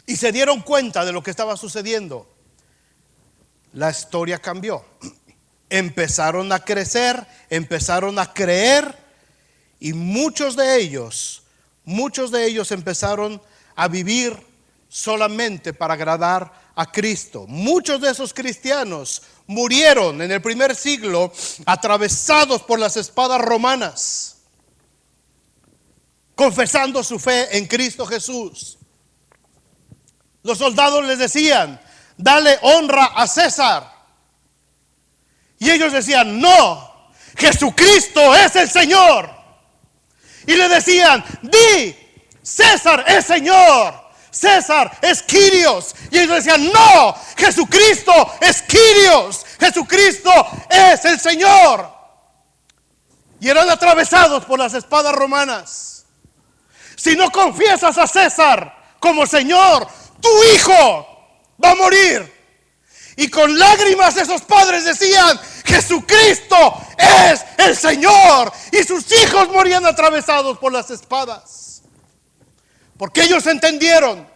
[SPEAKER 1] y se dieron cuenta de lo que estaba sucediendo, la historia cambió. Empezaron a crecer, empezaron a creer, y muchos de ellos empezaron a vivir solamente para agradar a Cristo. Muchos de esos cristianos murieron en el primer siglo atravesados por las espadas romanas, confesando su fe en Cristo Jesús. Los soldados les decían: dale honra a César. Y ellos decían: no, Jesucristo es el Señor. Y le decían: di, César es Señor, César es Kyrios. Y ellos decían: no, Jesucristo es Kyrios, Jesucristo es el Señor. Y eran atravesados por las espadas romanas. Si no confiesas a César como Señor, tu hijo va a morir. Y con lágrimas esos padres decían: Jesucristo es el Señor. Y sus hijos morían atravesados por las espadas, porque ellos entendieron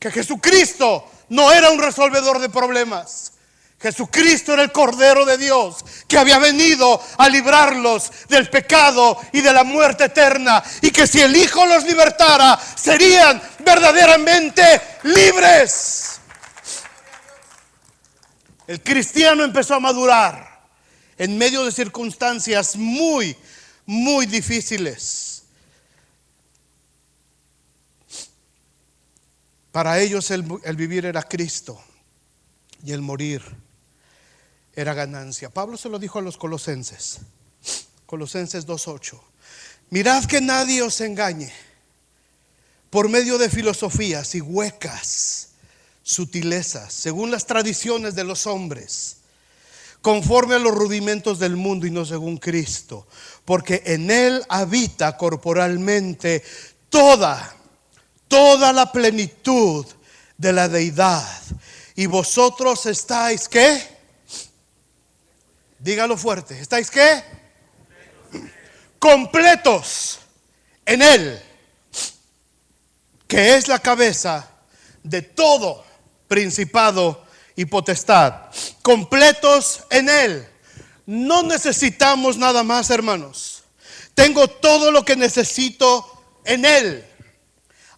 [SPEAKER 1] que Jesucristo no era un resolvedor de problemas. Jesucristo era el Cordero de Dios que había venido a librarlos del pecado y de la muerte eterna, y que si el Hijo los libertara, serían verdaderamente libres. El cristiano empezó a madurar en medio de circunstancias muy, muy difíciles. Para ellos el vivir era Cristo y el morir era ganancia. Pablo se lo dijo a los Colosenses, Colosenses 2:8: mirad que nadie os engañe por medio de filosofías y huecas sutilezas, según las tradiciones de los hombres, conforme a los rudimentos del mundo y no según Cristo, porque en Él habita corporalmente toda la plenitud de la deidad. Y vosotros estáis, ¿qué? Dígalo fuerte. ¿Estáis qué? Completos en Él, que es la cabeza de todo principado y potestad. Completos en Él. No necesitamos nada más, hermanos. Tengo todo lo que necesito en Él.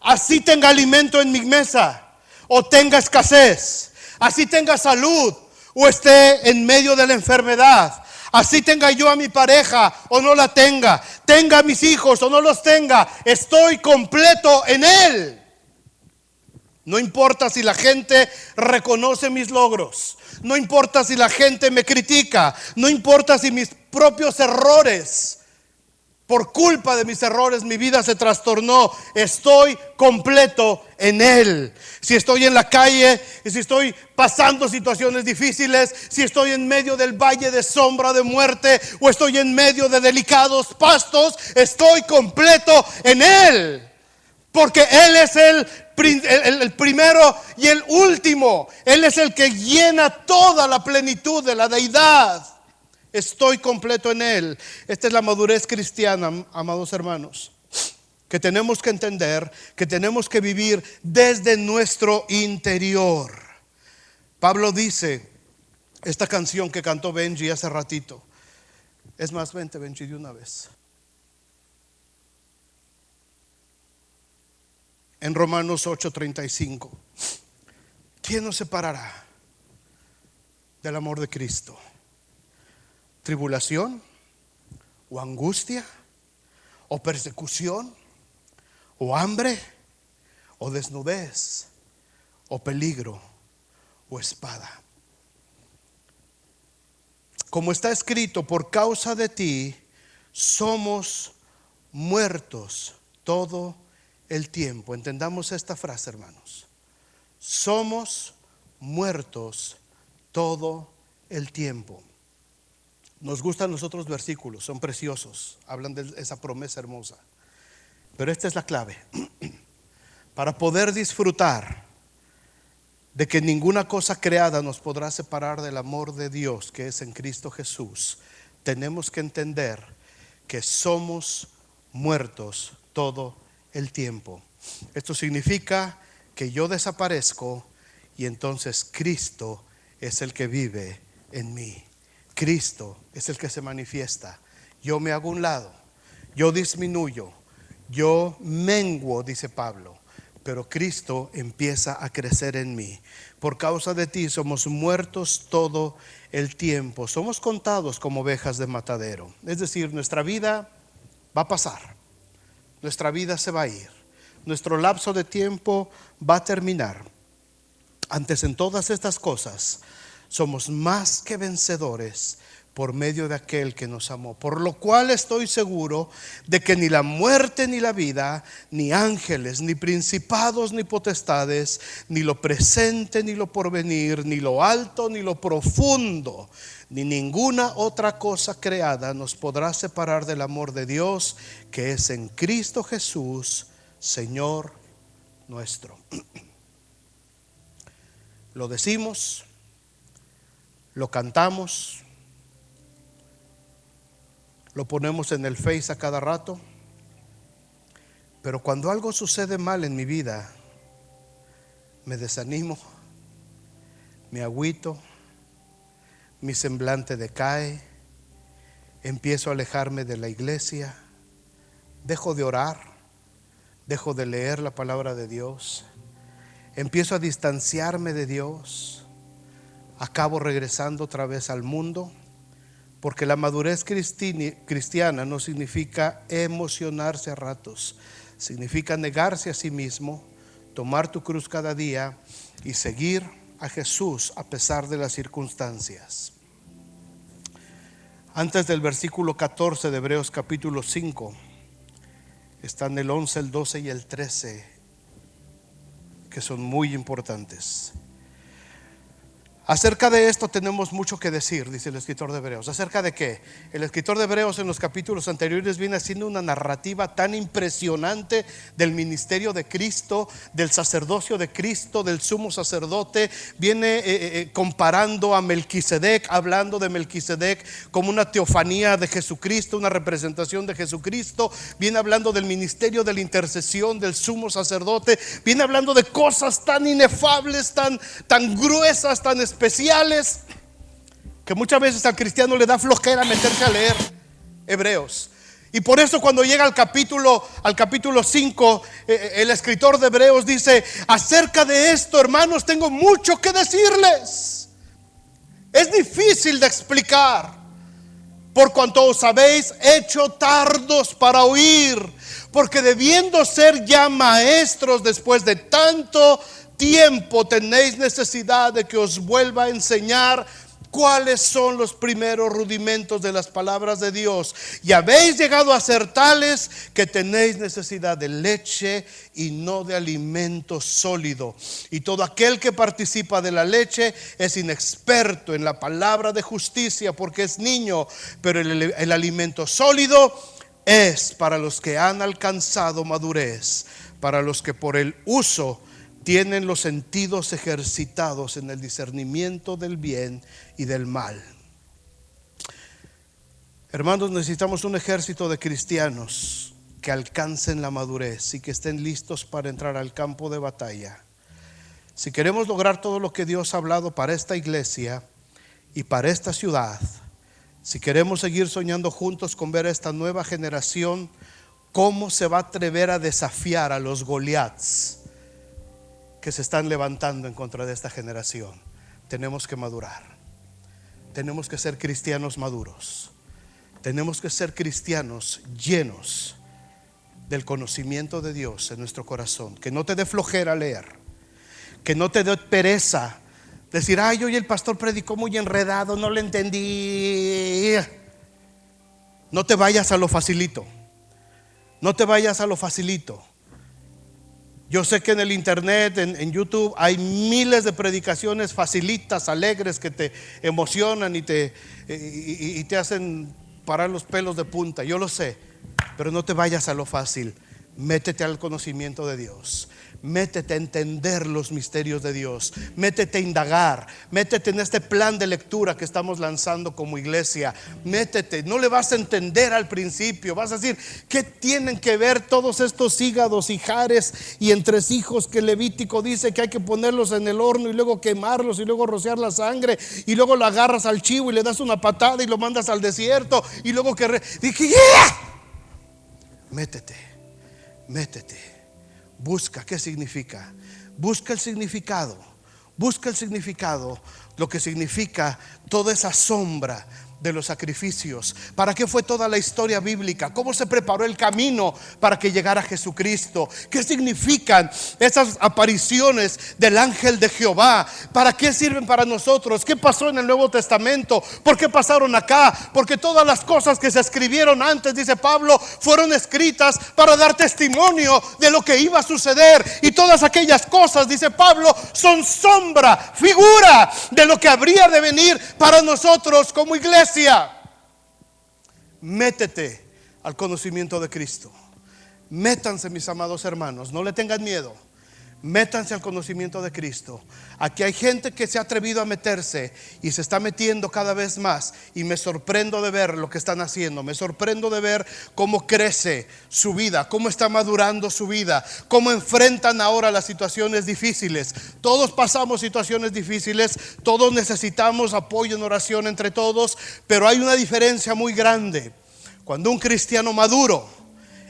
[SPEAKER 1] Así tenga alimento en mi mesa o tenga escasez, así tenga salud o esté en medio de la enfermedad, así tenga yo a mi pareja o no la tenga, tenga a mis hijos o no los tenga, estoy completo en Él. No importa si la gente reconoce mis logros, no importa si la gente me critica, no importa si mis propios errores, por culpa de mis errores mi vida se trastornó, estoy completo en Él. Si estoy en la calle, si estoy pasando situaciones difíciles, si estoy en medio del valle de sombra de muerte o estoy en medio de delicados pastos, estoy completo en Él. Porque Él es el primero y el último. Él es el que llena toda la plenitud de la deidad. Estoy completo en Él. Esta es la madurez cristiana, amados hermanos, que tenemos que entender, que tenemos que vivir desde nuestro interior. Pablo dice, esta canción que cantó Benji hace ratito. Es más, vente Benji de una vez. En Romanos 8:35. ¿Quién nos separará del amor de Cristo? ¿Tribulación? ¿O angustia? ¿O persecución? ¿O hambre? ¿O desnudez? ¿O peligro? ¿O espada? Como está escrito, por causa de ti somos muertos todo el tiempo. Entendamos esta frase, hermanos. Somos muertos todo el tiempo. Nos gustan los otros versículos, son preciosos, hablan de esa promesa hermosa. Pero esta es la clave. Para poder disfrutar de que ninguna cosa creada nos podrá separar del amor de Dios que es en Cristo Jesús, tenemos que entender que somos muertos todo el tiempo. Esto significa que yo desaparezco y entonces Cristo es el que vive en mí. Cristo es el que se manifiesta. Yo me hago un lado, yo disminuyo, yo menguo, dice Pablo, pero Cristo empieza a crecer en mí. Por causa de ti somos muertos todo el tiempo. Somos contados como ovejas de matadero. Es decir, nuestra vida va a pasar, nuestra vida se va a ir, nuestro lapso de tiempo va a terminar. Antes, en todas estas cosas somos más que vencedores por medio de aquel que nos amó, por lo cual estoy seguro de que ni la muerte ni la vida, ni ángeles, ni principados, ni potestades, ni lo presente, ni lo porvenir, ni lo alto, ni lo profundo, ni ninguna otra cosa creada nos podrá separar del amor de Dios que es en Cristo Jesús, Señor nuestro. Lo decimos, lo cantamos, lo ponemos en el Face a cada rato, pero cuando algo sucede mal en mi vida, me desanimo, me agüito, mi semblante decae, empiezo a alejarme de la iglesia, dejo de orar, dejo de leer la palabra de Dios, empiezo a distanciarme de Dios, acabo regresando otra vez al mundo, porque la madurez cristiana no significa emocionarse a ratos, significa negarse a sí mismo, tomar tu cruz cada día y seguir a Jesús a pesar de las circunstancias. Antes del versículo 14 de Hebreos capítulo 5 están el 11, el 12 y el 13, que son muy importantes. Acerca de esto tenemos mucho que decir, dice el escritor de Hebreos. ¿Acerca de qué? El escritor de Hebreos en los capítulos anteriores viene haciendo una narrativa tan impresionante del ministerio de Cristo, del sacerdocio de Cristo, del sumo sacerdote. Viene comparando a Melquisedec, hablando de Melquisedec como una teofanía de Jesucristo, una representación de Jesucristo. Viene hablando del ministerio de la intercesión del sumo sacerdote. Viene hablando de cosas tan inefables, tan gruesas, tan especiales, que muchas veces al cristiano le da flojera meterse a leer Hebreos. Y por eso cuando llega al capítulo 5, el escritor de Hebreos dice: acerca de esto, hermanos, tengo mucho que decirles. Es difícil de explicar, por cuanto os habéis hecho tardos para oír, porque debiendo ser ya maestros después de tanto tiempo, tenéis necesidad de que os vuelva a enseñar cuáles son los primeros rudimentos de las palabras de Dios, y habéis llegado a ser tales que tenéis necesidad de leche y no de alimento sólido. Y todo aquel que participa de la leche es inexperto en la palabra de justicia, porque es niño, pero el alimento sólido es para los que han alcanzado madurez, para los que por el uso tienen los sentidos ejercitados en el discernimiento del bien y del mal. Hermanos, necesitamos un ejército de cristianos que alcancen la madurez y que estén listos para entrar al campo de batalla. Si queremos lograr todo lo que Dios ha hablado para esta iglesia y para esta ciudad, si queremos seguir soñando juntos con ver a esta nueva generación, ¿cómo se va a atrever a desafiar a los Goliaths que se están levantando en contra de esta generación? Tenemos que madurar. Tenemos que ser cristianos maduros. Tenemos que ser cristianos llenos del conocimiento de Dios en nuestro corazón. Que no te dé flojera leer, que no te dé pereza decir: ay, hoy el pastor predicó muy enredado, no lo entendí. No te vayas a lo facilito. No te vayas a lo facilito. Yo sé que en el internet, en YouTube, hay miles de predicaciones facilitas, alegres, que te emocionan y te hacen parar los pelos de punta. Yo lo sé, pero no te vayas a lo fácil. Métete al conocimiento de Dios. Métete a entender los misterios de Dios. Métete a indagar. Métete en este plan de lectura que estamos lanzando como iglesia. Métete. No le vas a entender al principio. Vas a decir, ¿qué tienen que ver todos estos hígados, ijares y entresijos que Levítico dice que hay que ponerlos en el horno y luego quemarlos y luego rociar la sangre y luego lo agarras al chivo y le das una patada y lo mandas al desierto y luego dije, ¡yeah! Métete. Busca qué significa. Busca el significado. Busca el significado. Lo que significa toda esa sombra de los sacrificios. ¿Para qué fue toda la historia bíblica? ¿Cómo se preparó el camino para que llegara Jesucristo? ¿Qué significan esas apariciones del ángel de Jehová? ¿Para qué sirven para nosotros? ¿Qué pasó en el Nuevo Testamento? ¿Por qué pasaron acá? Porque todas las cosas que se escribieron antes, dice Pablo, fueron escritas para dar testimonio de lo que iba a suceder. Y todas aquellas cosas, dice Pablo, son sombra, figura de lo que habría de venir para nosotros como iglesia. Métete al conocimiento de Cristo. Métanse, mis amados hermanos, no le tengan miedo. Métanse al conocimiento de Cristo. Aquí hay gente que se ha atrevido a meterse y se está metiendo cada vez más, y me sorprendo de ver lo que están haciendo. Me sorprendo de ver cómo crece su vida, cómo está madurando su vida, cómo enfrentan ahora las situaciones difíciles. Todos pasamos situaciones difíciles, todos necesitamos apoyo en oración entre todos, pero hay una diferencia muy grande. Cuando un cristiano maduro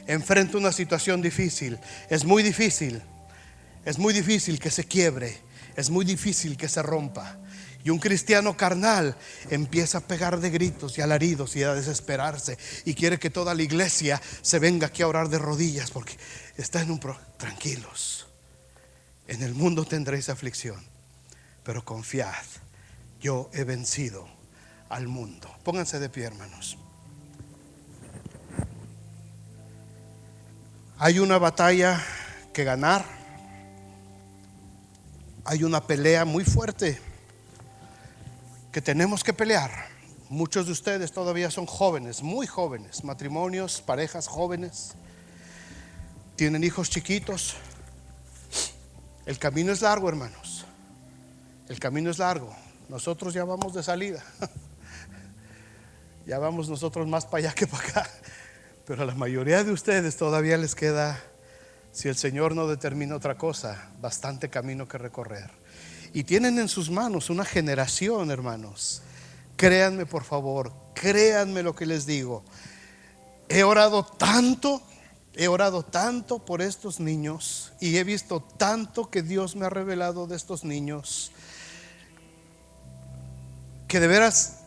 [SPEAKER 1] enfrenta una situación difícil, es muy difícil que se quiebre, es muy difícil que se rompa. Y un cristiano carnal empieza a pegar de gritos y alaridos y a desesperarse, y quiere que toda la iglesia se venga aquí a orar de rodillas porque está en tranquilos. En el mundo tendréis aflicción, pero confiad, yo he vencido al mundo. Pónganse de pie, hermanos. Hay una batalla que ganar. Hay una pelea muy fuerte que tenemos que pelear. Muchos de ustedes todavía son jóvenes, muy jóvenes, matrimonios, parejas jóvenes, tienen hijos chiquitos. El camino es largo, hermanos. El camino es largo. Nosotros ya vamos de salida. Ya vamos nosotros más para allá que para acá. Pero a la mayoría de ustedes todavía les queda, si el Señor no determina otra cosa, bastante camino que recorrer. Y tienen en sus manos una generación, hermanos. Créanme, por favor, créanme lo que les digo. He orado tanto por estos niños, y he visto tanto que Dios me ha revelado de estos niños, que de veras,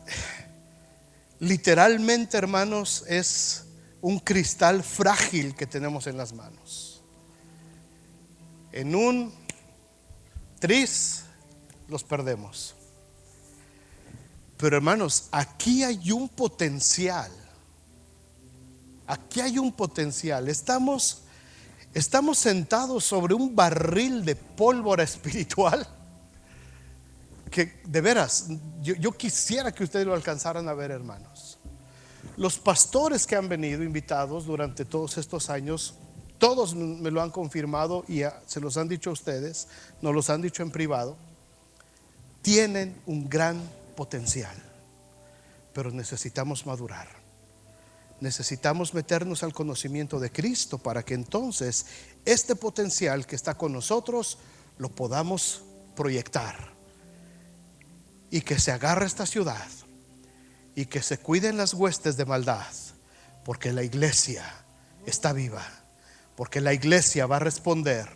[SPEAKER 1] literalmente, hermanos, es un cristal frágil que tenemos en las manos. En un tris los perdemos. Pero, hermanos, aquí hay un potencial. Aquí hay un potencial. Estamos sentados sobre un barril de pólvora espiritual que de veras yo quisiera que ustedes lo alcanzaran a ver, hermanos. Los pastores que han venido invitados durante todos estos años, todos me lo han confirmado y se los han dicho a ustedes, nos los han dicho en privado. Tienen un gran potencial, pero necesitamos madurar. Necesitamos meternos al conocimiento de Cristo para que entonces este potencial que está con nosotros lo podamos proyectar, y que se agarre esta ciudad y que se cuiden las huestes de maldad, porque la iglesia está viva. Porque la iglesia va a responder,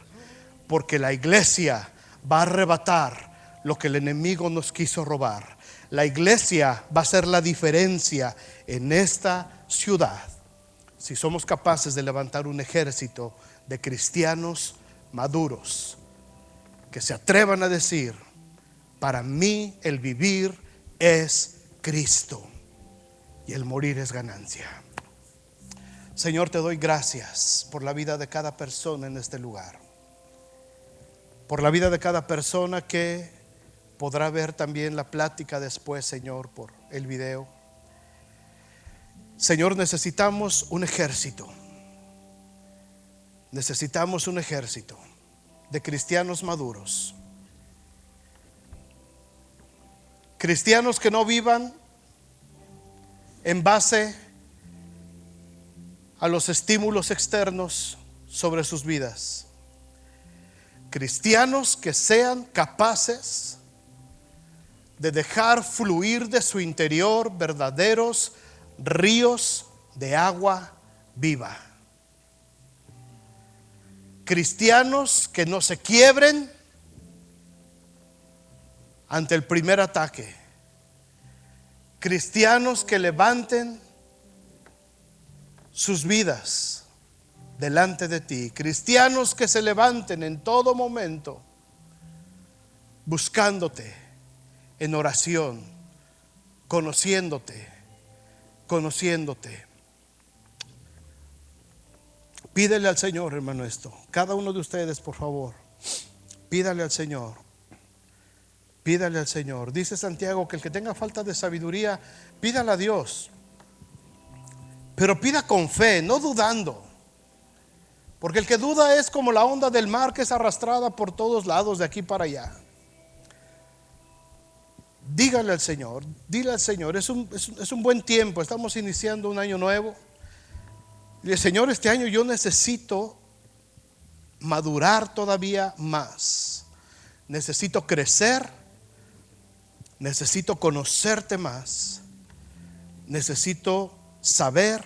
[SPEAKER 1] porque la iglesia va a arrebatar lo que el enemigo nos quiso robar. La iglesia va a ser la diferencia en esta ciudad, si somos capaces de levantar un ejército de cristianos maduros que se atrevan a decir: para mí el vivir es Cristo y el morir es ganancia. Señor, te doy gracias por la vida de cada persona en este lugar. por la vida de cada persona que podrá ver también la plática después, Señor, por el video. Señor, necesitamos un ejército. Necesitamos un ejército de cristianos maduros. Cristianos que no vivan en base a los estímulos externos sobre sus vidas. Cristianos que sean capaces de dejar fluir de su interior verdaderos ríos de agua viva. Cristianos que no se quiebren ante el primer ataque. Cristianos que levanten sus vidas delante de ti. Cristianos que se levanten en todo momento buscándote en oración, conociéndote. Pídele al Señor, hermano, esto. Cada uno de ustedes, por favor, pídale al Señor. Pídale al Señor. Dice Santiago que el que tenga falta de sabiduría, pídala a Dios. Pero pida con fe, no dudando. Porque el que duda es como la onda del mar que es arrastrada por todos lados de aquí para allá. Dígale al Señor, dile al Señor, es un buen tiempo, estamos iniciando un año nuevo. Dile, Señor, este año yo necesito madurar todavía más. Necesito crecer, necesito conocerte más, necesito saber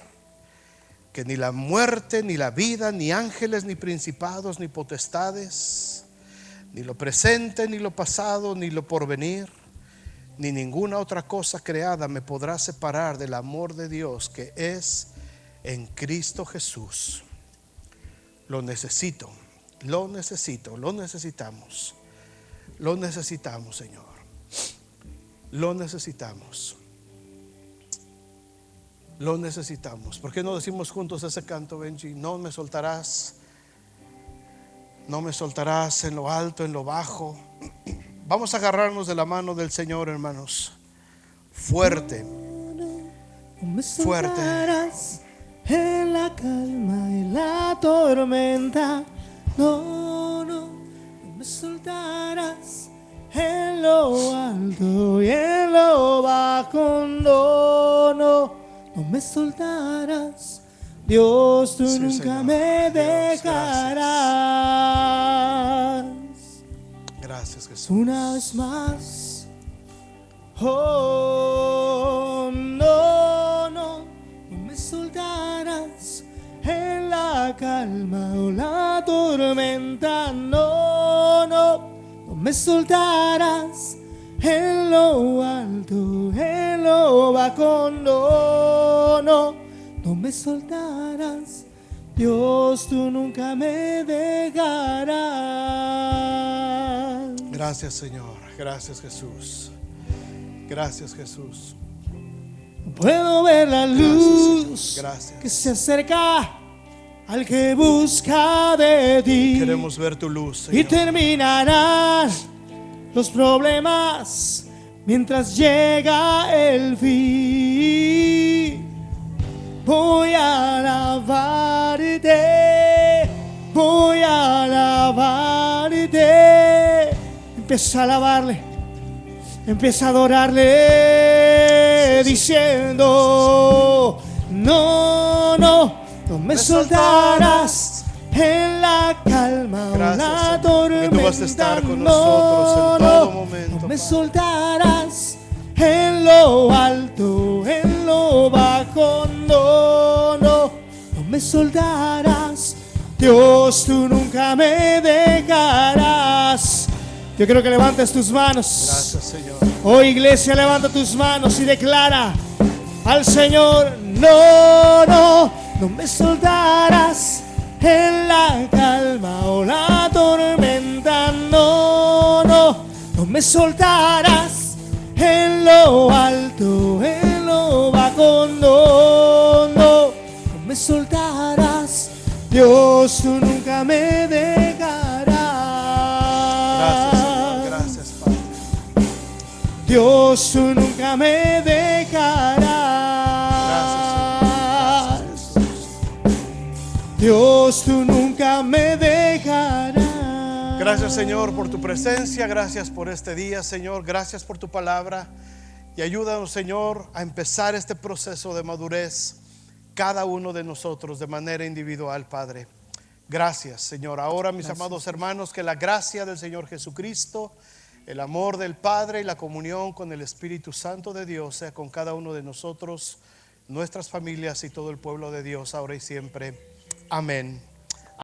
[SPEAKER 1] que ni la muerte, ni la vida, ni ángeles, ni principados, ni potestades, ni lo presente, ni lo pasado, ni lo porvenir, ni ninguna otra cosa creada me podrá separar del amor de Dios que es en Cristo Jesús. Lo necesito, lo necesitamos, Señor. Lo necesitamos. ¿Por qué no decimos juntos ese canto, Benji? No me soltarás en lo alto, en lo bajo. Vamos a agarrarnos de la mano del Señor, hermanos. Fuerte.
[SPEAKER 2] No me soltarás en la calma y la tormenta. No me soltarás en lo alto y en lo bajo. No me soltarás. Dios, tú nunca
[SPEAKER 1] Señor.
[SPEAKER 2] me
[SPEAKER 1] Dios,
[SPEAKER 2] dejarás.
[SPEAKER 1] Gracias, Jesús.
[SPEAKER 2] Una vez más. Oh, no me soltarás en la calma o la tormenta. No me soltarás en lo alto, en lo bajo. No me soltarás. Dios, tú nunca me dejarás.
[SPEAKER 1] Gracias, Señor. Gracias, Jesús. Gracias, Jesús.
[SPEAKER 2] Puedo ver la luz
[SPEAKER 1] Gracias.
[SPEAKER 2] que se acerca al que busca de ti.
[SPEAKER 1] Queremos ver tu luz, Señor.
[SPEAKER 2] Y terminarán los problemas mientras llega el fin. Voy a alabarte, voy a alabarte. Empieza a alabarle, empieza a adorarle, diciendo: no me soltarás en la calma o la tormenta.
[SPEAKER 1] Que tú vas a estar con nosotros en todo momento.
[SPEAKER 2] No me soltarás en lo alto, en lo bajo. No me soltarás. Dios, tú nunca me dejarás. Yo quiero que levantes tus manos.
[SPEAKER 1] Gracias, Señor.
[SPEAKER 2] Oh, iglesia, levanta tus manos y declara al Señor: no me soltarás en la calma o la tormenta. No me soltarás en lo alto, en lo bajo. No me soltarás. Dios, tú nunca me dejarás. Dios, tú nunca me dejarás. Dios, tú nunca me dejarás.
[SPEAKER 1] Gracias, Señor, por tu presencia. Gracias por este día, Señor. Gracias por tu palabra. Y ayúdanos, Señor, a empezar este proceso de madurez, cada uno de nosotros de manera individual, Padre. Gracias, Señor. Ahora, mis amados hermanos, que la gracia del Señor Jesucristo, el amor del Padre y la comunión con el Espíritu Santo de Dios sea con cada uno de nosotros, nuestras familias y todo el pueblo de Dios, ahora y siempre. Amén.